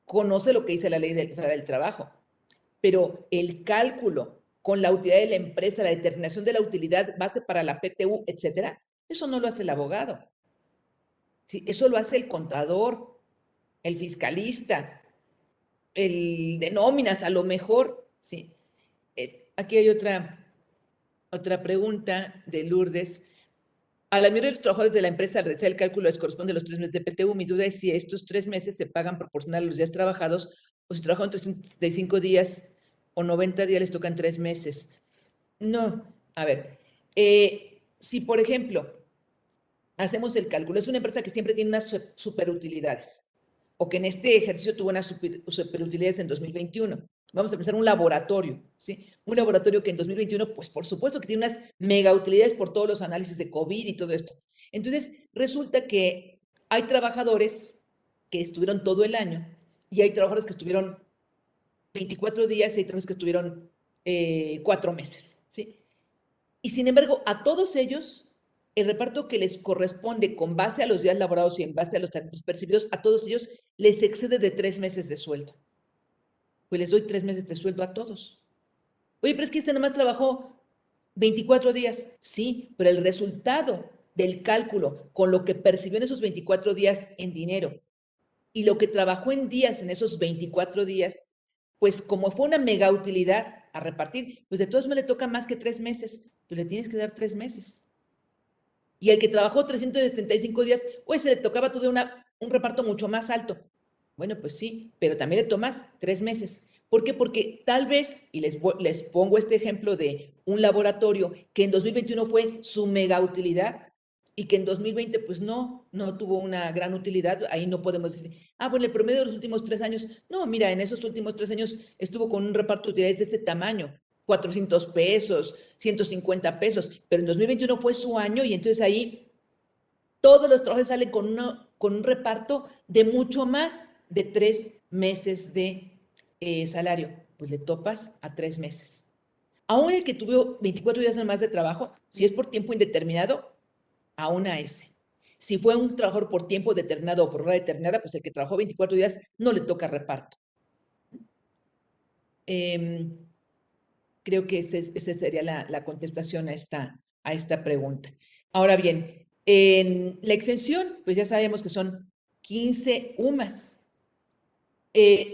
conoce lo que dice la ley del trabajo, pero el cálculo con la utilidad de la empresa, la determinación de la utilidad base para la PTU, etcétera, eso no lo hace el abogado. ¿Sí? Eso lo hace el contador, el fiscalista, el de nóminas, a lo mejor. ¿Sí? Aquí hay otra pregunta de Lourdes. A la mayoría de los trabajadores de la empresa, al realizar el cálculo, les corresponde los 3 meses de PTU. Mi duda es si estos 3 meses se pagan proporcional a los días trabajados o si trabajan 365 días o 90 días les tocan 3 meses. No, a ver, si por ejemplo hacemos el cálculo, es una empresa que siempre tiene unas superutilidades o que en este ejercicio tuvo unas superutilidades en 2021. Vamos a pensar un laboratorio, ¿sí? Un laboratorio que en 2021, pues por supuesto que tiene unas mega utilidades por todos los análisis de COVID y todo esto. Entonces, resulta que hay trabajadores que estuvieron todo el año y hay trabajadores que estuvieron 24 días y hay trabajadores que estuvieron 4 meses, ¿sí? Y sin embargo, a todos ellos, el reparto que les corresponde con base a los días laborados y en base a los talentos percibidos, a todos ellos les excede de 3 meses de sueldo. Pues les doy 3 meses de sueldo a todos. Oye, pero es que este nomás trabajó 24 días. Sí, pero el resultado del cálculo con lo que percibió en esos 24 días en dinero y lo que trabajó en días en esos 24 días, pues como fue una mega utilidad a repartir, pues de todos me le toca más que 3 meses, pues le tienes que dar 3 meses. Y el que trabajó 375 días, pues se le tocaba todo un reparto mucho más alto. Bueno, pues sí, pero también le tomas 3 meses. ¿Por qué? Porque tal vez, y les pongo este ejemplo de un laboratorio que en 2021 fue su mega utilidad y que en 2020 pues no tuvo una gran utilidad, ahí no podemos decir, bueno, el promedio de los últimos 3 años, no, mira, en esos últimos 3 años estuvo con un reparto de utilidades de este tamaño, 400 pesos, 150 pesos, pero en 2021 fue su año y entonces ahí todos los trabajadores salen con un reparto de mucho más de 3 meses de salario. Pues le topas a 3 meses. Aún el que tuvo 24 días más de trabajo, si es por tiempo indeterminado, aún a ese. Si fue un trabajador por tiempo determinado o por hora determinada, pues el que trabajó 24 días no le toca reparto. Creo que esa sería la contestación a esta pregunta. Ahora bien, en la exención, pues ya sabemos que son 15 UMAS.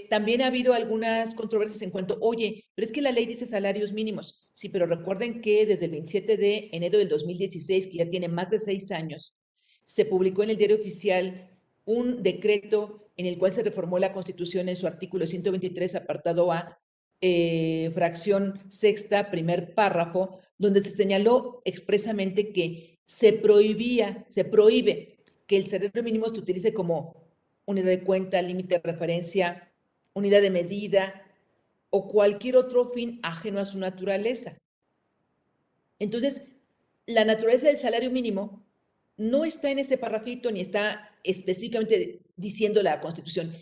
También ha habido algunas controversias en cuanto, oye, pero es que la ley dice salarios mínimos. Sí, pero recuerden que desde el 27 de enero del 2016, que ya tiene más de 6 años, se publicó en el Diario Oficial un decreto en el cual se reformó la Constitución en su artículo 123, apartado A, fracción sexta, primer párrafo, donde se señaló expresamente que se prohíbe que el salario mínimo se utilice como unidad de cuenta, límite de referencia, unidad de medida o cualquier otro fin ajeno a su naturaleza. Entonces, la naturaleza del salario mínimo no está en ese parrafito ni está específicamente diciendo la Constitución.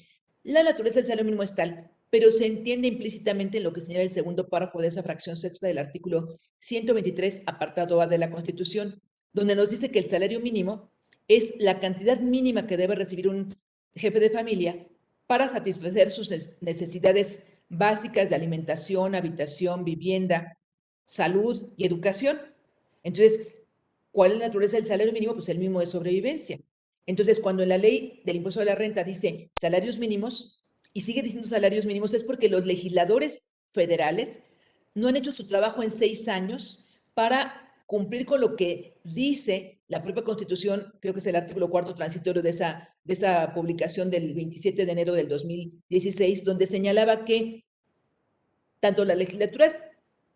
La naturaleza del salario mínimo es tal, pero se entiende implícitamente en lo que señala el segundo párrafo de esa fracción sexta del artículo 123, apartado A de la Constitución, donde nos dice que el salario mínimo es la cantidad mínima que debe recibir un jefe de familia para satisfacer sus necesidades básicas de alimentación, habitación, vivienda, salud y educación. Entonces, ¿cuál es la naturaleza del salario mínimo? Pues el mínimo de sobrevivencia. Entonces, cuando en la ley del impuesto a la renta dice salarios mínimos y sigue diciendo salarios mínimos, es porque los legisladores federales no han hecho su trabajo en 6 años para cumplir con lo que dice la propia Constitución, creo que es el artículo cuarto transitorio de esa publicación del 27 de enero del 2016, donde señalaba que tanto las legislaturas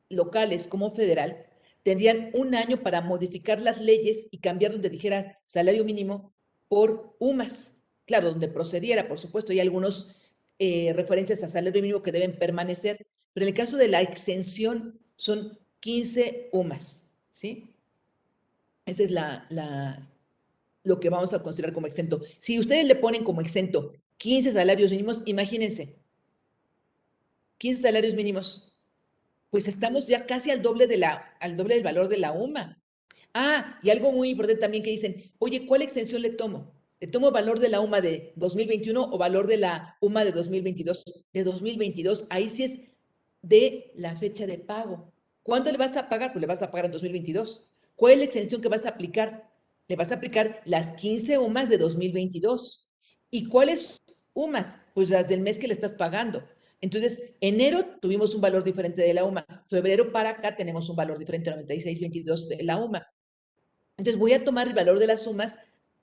locales como federal tendrían un año para modificar las leyes y cambiar donde dijera salario mínimo por UMAS. Claro, donde procediera, por supuesto, hay algunas referencias a salario mínimo que deben permanecer, pero en el caso de la exención son 15 UMAS, ¿sí? Esa es lo que vamos a considerar como exento. Si ustedes le ponen como exento 15 salarios mínimos, imagínense, 15 salarios mínimos, pues estamos ya casi al doble del valor de la UMA. Ah, y algo muy importante también que dicen, oye, ¿cuál extensión le tomo? ¿Le tomo valor de la UMA de 2021 o valor de la UMA de 2022? De 2022, ahí sí es de la fecha de pago. ¿Cuándo le vas a pagar? Pues le vas a pagar en 2022. ¿Cuál es la extensión que vas a aplicar? Le vas a aplicar las 15 UMAs de 2022. ¿Y cuáles UMAs? Pues las del mes que le estás pagando. Entonces, enero tuvimos un valor diferente de la UMA. Febrero para acá tenemos un valor diferente, 96.22 de la UMA. Entonces, voy a tomar el valor de las sumas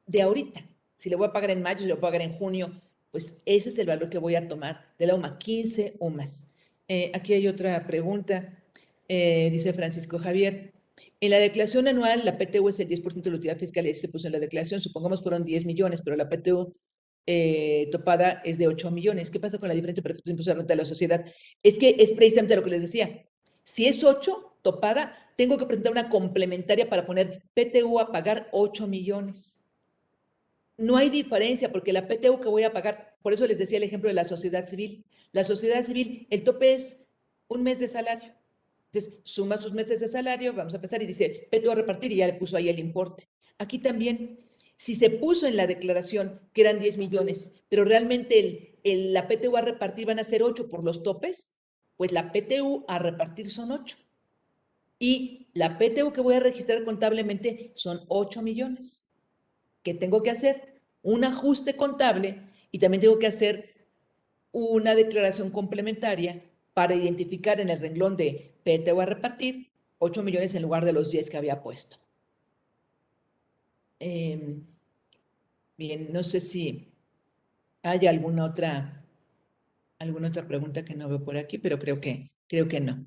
de ahorita. Si le voy a pagar en mayo, si le voy a pagar en junio, pues ese es el valor que voy a tomar de la UMA, 15 UMAs. Aquí hay otra pregunta, dice Francisco Javier. En la declaración anual, la PTU es el 10% de la utilidad fiscal, y se puso en la declaración, supongamos fueron 10 millones, pero la PTU topada es de 8 millones. ¿Qué pasa con la diferencia para efectos de impuesto de renta de la sociedad? Es que es precisamente lo que les decía. Si es 8 topada, tengo que presentar una complementaria para poner PTU a pagar 8 millones. No hay diferencia porque la PTU que voy a pagar, por eso les decía el ejemplo de la sociedad civil. La sociedad civil, el tope es un mes de salario. Entonces, suma sus meses de salario, vamos a empezar y dice PTU a repartir y ya le puso ahí el importe. Aquí también, si se puso en la declaración que eran 10 millones, pero realmente la PTU a repartir van a ser 8 por los topes, pues la PTU a repartir son 8. Y la PTU que voy a registrar contablemente son 8 millones. ¿Qué tengo que hacer? Un ajuste contable y también tengo que hacer una declaración complementaria para identificar en el renglón de PTU a repartir 8 millones en lugar de los 10 que había puesto. Bien, no sé si hay alguna otra pregunta que no veo por aquí, pero creo que no.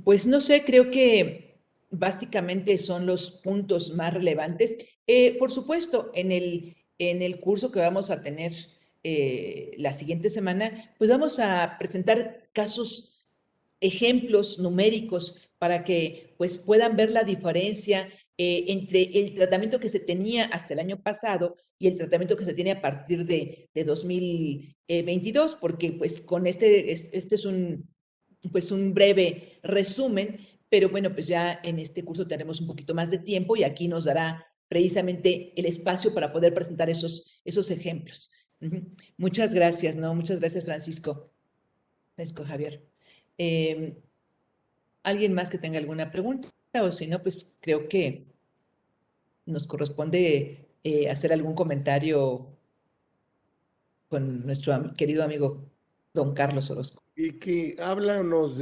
Pues no sé, creo que básicamente son los puntos más relevantes. Por supuesto, en el curso que vamos a tener la siguiente semana, pues vamos a presentar casos, ejemplos numéricos para que pues puedan ver la diferencia entre el tratamiento que se tenía hasta el año pasado y el tratamiento que se tiene a partir de 2022, porque pues con este es un breve resumen, pero bueno, pues ya en este curso tenemos un poquito más de tiempo y aquí nos dará precisamente el espacio para poder presentar esos ejemplos. Muchas gracias, ¿no? Muchas gracias, Francisco Javier. ¿Alguien más que tenga alguna pregunta? O si no, pues creo que nos corresponde hacer algún comentario con nuestro querido amigo don Carlos Orozco. Y que háblanos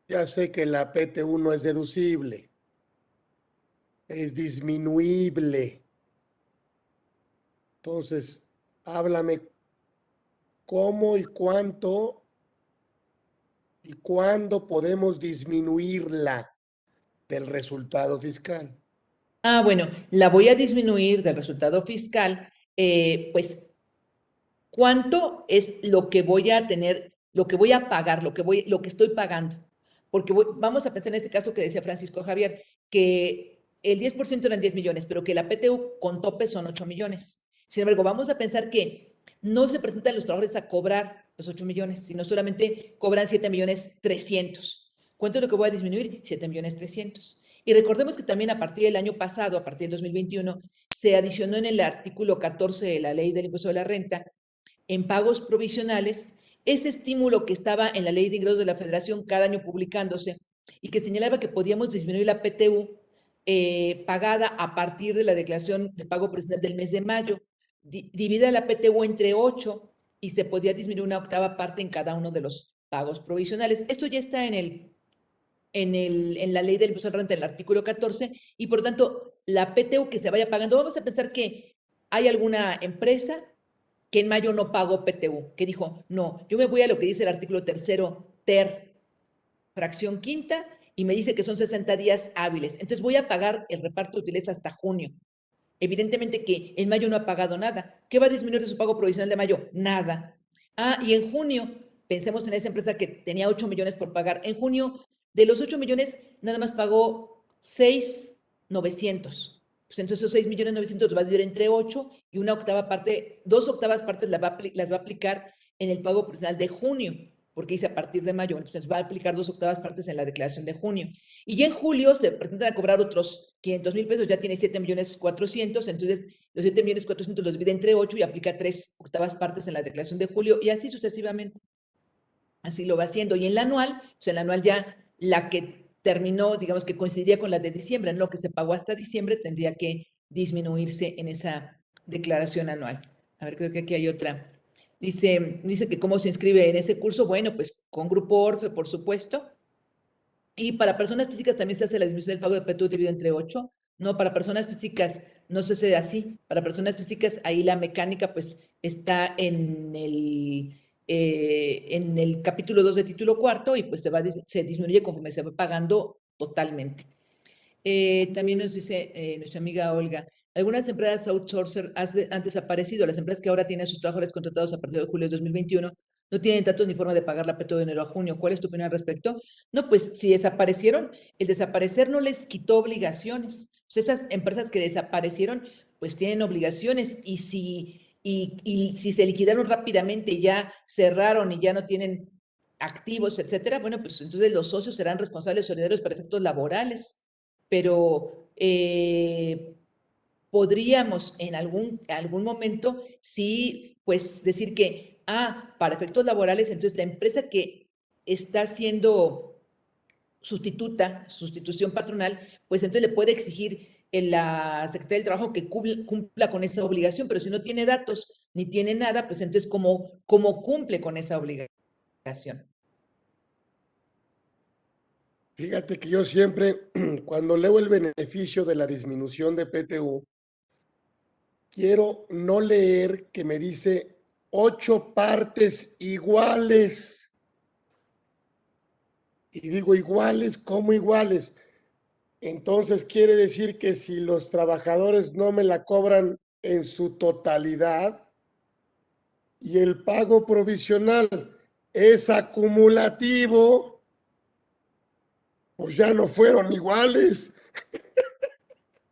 ya sé que la PTU no es deducible, es disminuible. Entonces, háblame cómo y cuánto y cuándo podemos disminuirla del resultado fiscal. Bueno, la voy a disminuir del resultado fiscal, pues, ¿cuánto es lo que voy a tener, lo que voy a pagar, lo que estoy pagando? Porque vamos a pensar en este caso que decía Francisco Javier, que el 10% eran 10 millones, pero que la PTU con tope son 8 millones. Sin embargo, vamos a pensar que no se presentan los trabajadores a cobrar los 8 millones, sino solamente cobran 7 millones 300. ¿Cuánto es lo que voy a disminuir? 7 millones 300. Y recordemos que también a partir del año pasado, a partir del 2021, se adicionó en el artículo 14 de la Ley del Impuesto de la Renta, en pagos provisionales, ese estímulo que estaba en la Ley de Ingresos de la Federación cada año publicándose y que señalaba que podíamos disminuir la PTU pagada a partir de la declaración de pago provisional del mes de mayo, divida la PTU entre 8 y se podía disminuir una octava parte en cada uno de los pagos provisionales. Esto ya está en la ley del impuesto a la renta, en el artículo 14, y por lo tanto, la PTU que se vaya pagando, vamos a pensar que hay alguna empresa que en mayo no pagó PTU, que dijo, no, yo me voy a lo que dice el artículo tercero, ter, fracción quinta, y me dice que son 60 días hábiles. Entonces voy a pagar el reparto de utilidades hasta junio. Evidentemente que en mayo no ha pagado nada. ¿Qué va a disminuir de su pago provisional de mayo? Nada. Y en junio, pensemos en esa empresa que tenía 8 millones por pagar. En junio, de los 8 millones, nada más pagó 6,900. Pues entonces esos 6,900,000 los va a dividir entre 8 y una octava parte, 2 octavas partes las va a aplicar en el pago provisional de junio, porque dice a partir de mayo. Entonces va a aplicar 2 octavas partes en la declaración de junio. Y ya en julio se presentan a cobrar otros 500,000 pesos, ya tiene 7,400,000, entonces los 7,400,000 los divide entre 8 y aplica 3 octavas partes en la declaración de julio y así sucesivamente. Así lo va haciendo. Y en la anual, pues en la anual ya la que terminó, digamos que coincidía con la de diciembre, en lo que se pagó hasta diciembre, tendría que disminuirse en esa declaración anual. A ver, creo que aquí hay otra. Dice que cómo se inscribe en ese curso. Bueno, pues con Grupo Orfe, por supuesto. Y para personas físicas también se hace la disminución del pago de PTU dividido entre 8. No, para personas físicas no se hace así. Para personas físicas, ahí la mecánica pues está en el capítulo 2 de título cuarto y pues se disminuye conforme se va pagando totalmente. También nos dice nuestra amiga Olga, algunas empresas outsourcer han desaparecido. Las empresas que ahora tienen a sus trabajadores contratados a partir de julio de 2021 no tienen datos ni forma de pagar la PTU de enero a junio. ¿Cuál es tu opinión al respecto? No, pues si desaparecieron, el desaparecer no les quitó obligaciones. O sea, esas empresas que desaparecieron, pues tienen obligaciones y si se liquidaron rápidamente, ya cerraron y ya no tienen activos, etcétera, bueno, pues entonces los socios serán responsables solidarios para efectos laborales, pero podríamos en algún momento sí, pues decir que, para efectos laborales, entonces la empresa que está haciendo sustitución patronal, pues entonces le puede exigir en la Secretaría del Trabajo que cumpla con esa obligación, pero si no tiene datos ni tiene nada, pues entonces ¿cómo cumple con esa obligación? Fíjate que yo siempre, cuando leo el beneficio de la disminución de PTU, quiero no leer que me dice 8 partes iguales. Y digo iguales, ¿cómo iguales? Entonces quiere decir que si los trabajadores no me la cobran en su totalidad y el pago provisional es acumulativo, pues ya no fueron iguales.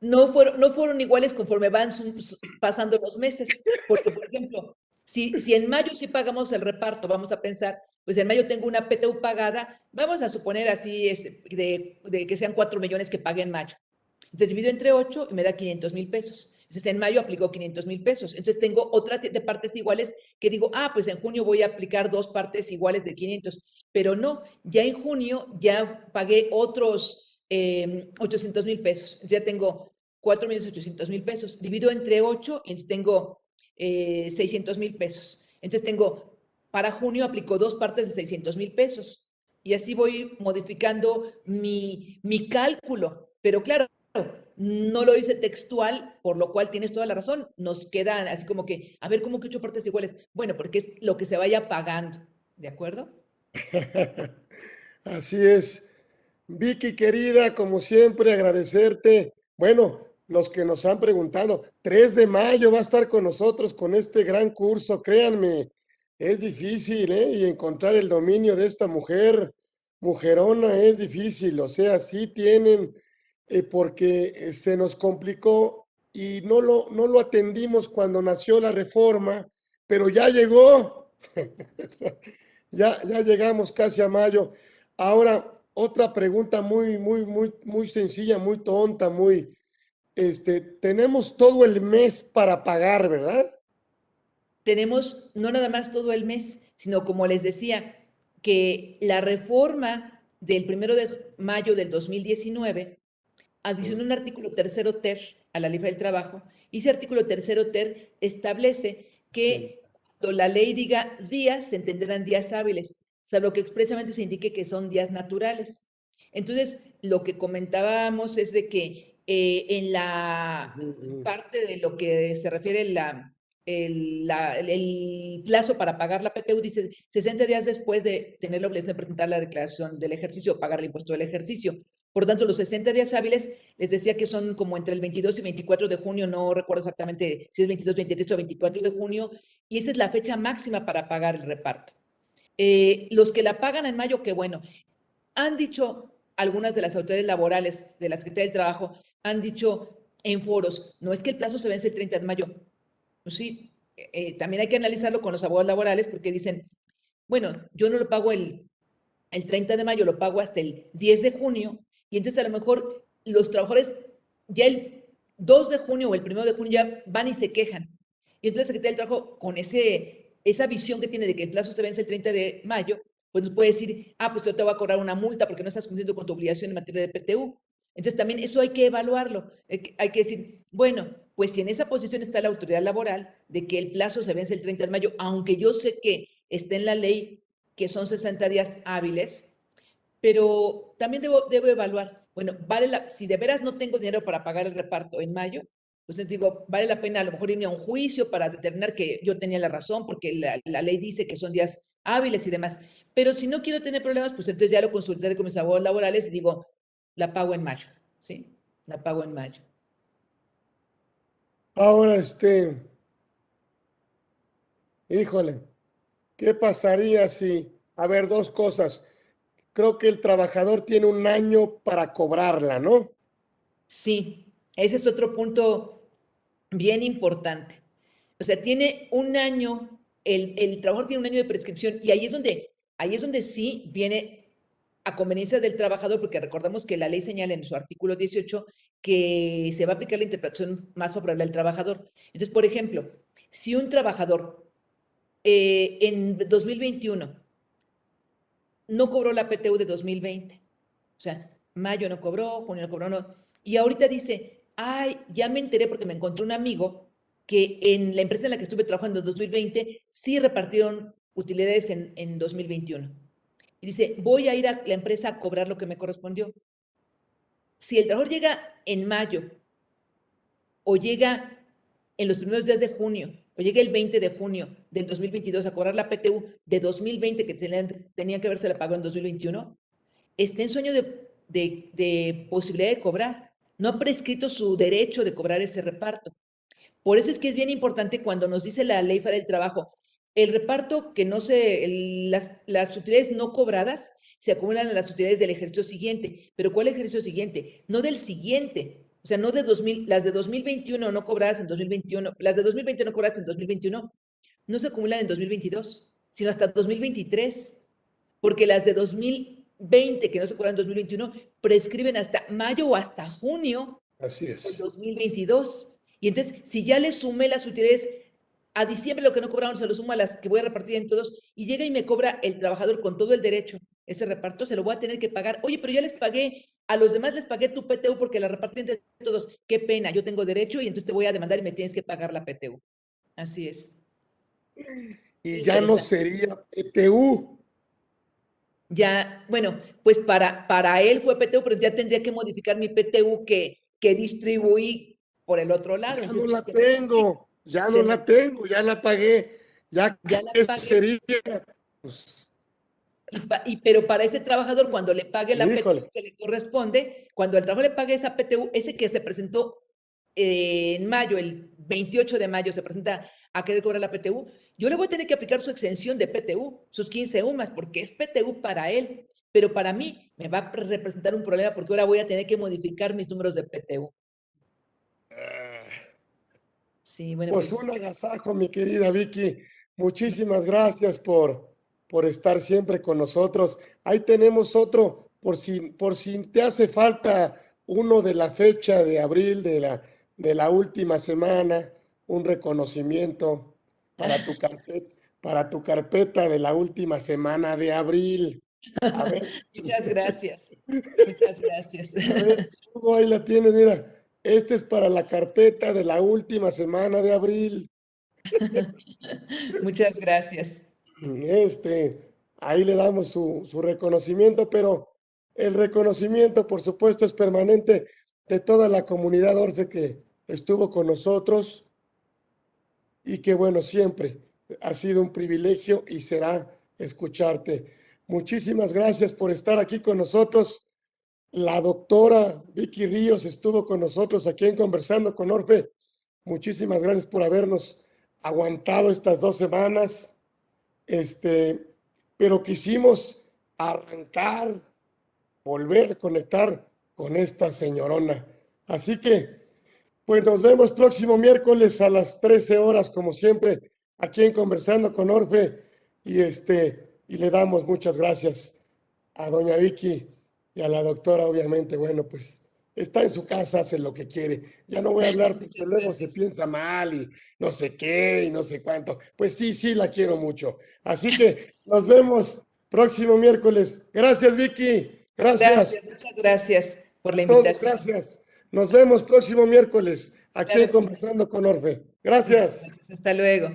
No fueron iguales conforme van pasando los meses, porque, por ejemplo, si en mayo sí pagamos el reparto, vamos a pensar, pues en mayo tengo una PTU pagada, vamos a suponer así de que sean 4 millones que pague en mayo. Entonces divido entre 8 y me da 500,000 pesos. Entonces en mayo aplicó 500,000 pesos. Entonces tengo otras 7 partes iguales que digo, pues en junio voy a aplicar 2 partes iguales de 500, pero no, ya en junio ya pagué otros 800,000 pesos. Entonces ya tengo 4,800,000 pesos. Divido entre 8 y tengo 600,000 pesos. Entonces tengo, para junio aplico 2 partes de 600,000 pesos. Y así voy modificando mi cálculo. Pero claro, no lo dice textual, por lo cual tienes toda la razón. Nos queda así como que, a ver, ¿cómo que 8 partes iguales? Bueno, porque es lo que se vaya pagando, ¿de acuerdo? Así es. Vicky, querida, como siempre, agradecerte. Bueno, los que nos han preguntado, 3 de mayo va a estar con nosotros con este gran curso, créanme, es difícil, ¿eh? Y encontrar el dominio de esta mujer, mujerona, es difícil. O sea, sí tienen, porque se nos complicó y no lo atendimos cuando nació la reforma, pero ya llegó. Ya llegamos casi a mayo. Ahora, otra pregunta muy sencilla, muy tonta, tenemos todo el mes para pagar, ¿verdad? Tenemos no nada más todo el mes, sino como les decía, que la reforma del 1 de mayo del 2019 adicionó un artículo tercero ter a la ley del trabajo y ese artículo tercero ter establece Sí. que cuando la ley diga días, se entenderán días hábiles, salvo que expresamente se indique que son días naturales. Entonces, lo que comentábamos es de que en la Ujú, ujú. parte de lo que se refiere el plazo para pagar la PTU dice 60 días después de tener la obligación de presentar la declaración del ejercicio o pagar el impuesto del ejercicio. Por tanto, los 60 días hábiles, les decía que son como entre el 22 y 24 de junio, no recuerdo exactamente si es 22, 23 o 24 de junio, y esa es la fecha máxima para pagar el reparto. Los que la pagan en mayo, qué bueno. Han dicho algunas de las autoridades laborales de la Secretaría del Trabajo, han dicho en foros, no es que el plazo se vence el 30 de mayo. Pues sí, también hay que analizarlo con los abogados laborales porque dicen, bueno, yo no lo pago el 30 de mayo, lo pago hasta el 10 de junio, y entonces a lo mejor los trabajadores ya el 2 de junio o el 1 de junio ya van y se quejan. Y entonces la Secretaría del Trabajo, con esa visión que tiene de que el plazo se vence el 30 de mayo, pues nos puede decir, pues yo te voy a cobrar una multa porque no estás cumpliendo con tu obligación en materia de PTU. Entonces también eso hay que evaluarlo. Hay que decir, bueno, pues si en esa posición está la autoridad laboral de que el plazo se vence el 30 de mayo, aunque yo sé que está en la ley que son 60 días hábiles, pero también debo evaluar, bueno, si de veras no tengo dinero para pagar el reparto en mayo, pues digo, vale la pena a lo mejor irme a un juicio para determinar que yo tenía la razón, porque la ley dice que son días hábiles y demás. Pero si no quiero tener problemas, pues entonces ya lo consultaré con mis abogados laborales y digo, la pago en mayo, ¿sí? La pago en mayo. Ahora, híjole, ¿qué pasaría si, a ver, dos cosas? Creo que el trabajador tiene un año para cobrarla, ¿no? Sí, ese es otro punto bien importante. O sea, tiene un año, el trabajador tiene un año de prescripción y ahí es donde sí viene a conveniencia del trabajador, porque recordamos que la ley señala en su artículo 18 que se va a aplicar la interpretación más favorable al trabajador. Entonces, por ejemplo, si un trabajador en 2021 no cobró la PTU de 2020, o sea, mayo no cobró, junio no cobró, no, y ahorita dice, ya me enteré porque me encontré un amigo que en la empresa en la que estuve trabajando en 2020 sí repartieron utilidades en 2021. Y dice, voy a ir a la empresa a cobrar lo que me correspondió. Si el trabajador llega en mayo o llega en los primeros días de junio o llega el 20 de junio del 2022 a cobrar la PTU de 2020 que tenía que haberse la pagado en 2021, está en sueño de posibilidad de cobrar. No ha prescrito su derecho de cobrar ese reparto. Por eso es que es bien importante cuando nos dice la Ley Federal del Trabajo, el reparto que no se, las utilidades no cobradas se acumulan a las utilidades del ejercicio siguiente. ¿Pero cuál ejercicio siguiente? No del siguiente. O sea, no de 2000, las de 2021 no cobradas en 2021, las de 2020 no cobradas en 2021, no se acumulan en 2022, sino hasta 2023, porque las de 2020 que no se cobran en 2021 prescriben hasta mayo o hasta junio Así del es. 2022. Y entonces, si ya le sumé las utilidades a diciembre, lo que no cobraron, se lo sumo a las que voy a repartir en todos, y llega y me cobra el trabajador con todo el derecho ese reparto, se lo voy a tener que pagar. Oye, pero ya les pagué, a los demás les pagué tu PTU porque la repartí entre todos. Qué pena, yo tengo derecho y entonces te voy a demandar y me tienes que pagar la PTU. Así es. Y ya no Teresa. sería PTU. Ya, bueno, pues para él fue PTU, pero ya tendría que modificar mi PTU que que distribuí por el otro lado. Ya Entonces, no la que me complica. tengo, ya Se no me- la tengo, ya la pagué. Ya, ya la ¿qué pagué, sería? Pues, pero para ese trabajador, cuando le pague la PTU híjole. que le corresponde, cuando el trabajador le pague esa PTU, ese que se presentó en mayo, el 28 de mayo, se presenta a querer cobrar la PTU, yo le voy a tener que aplicar su exención de PTU, sus 15 UMAS, porque es PTU para él, pero para mí me va a representar un problema porque ahora voy a tener que modificar mis números de PTU. Sí, bueno, Pues pues un agasajo, mi querida Vicky. Muchísimas gracias por estar siempre con nosotros. Ahí tenemos otro, por si te hace falta uno de la fecha de abril de la última semana, un reconocimiento para tu carpeta de la última semana de abril. A ver, muchas gracias. Muchas gracias. a ver, Hugo, ahí la tienes, mira. Este es para la carpeta de la última semana de abril. Muchas gracias. Ahí le damos su reconocimiento, pero el reconocimiento, por supuesto, es permanente de toda la comunidad Orfe que estuvo con nosotros y que, bueno, siempre ha sido un privilegio y será escucharte. Muchísimas gracias por estar aquí con nosotros. La doctora Vicky Ríos estuvo con nosotros aquí en Conversando con Orfe. Muchísimas gracias por habernos aguantado estas 2 semanas. Pero quisimos arrancar, volver a conectar con esta señorona. Así que, pues nos vemos próximo miércoles a las 13 horas, como siempre, aquí en Conversando con Orfe. Y le damos muchas gracias a doña Vicky y a la doctora, obviamente. Bueno, pues está en su casa, hace lo que quiere. Ya no voy a hablar porque Muchas luego se gracias. piensa mal y no sé qué y no sé cuánto. Pues sí, sí, la quiero mucho. Así que nos vemos próximo miércoles. Gracias, Vicky. Gracias Gracias, muchas gracias por a la todos. invitación. Gracias. Nos vemos próximo miércoles aquí en Claro que sí. Conversando con Orfe. Muchas Gracias. gracias. Hasta luego.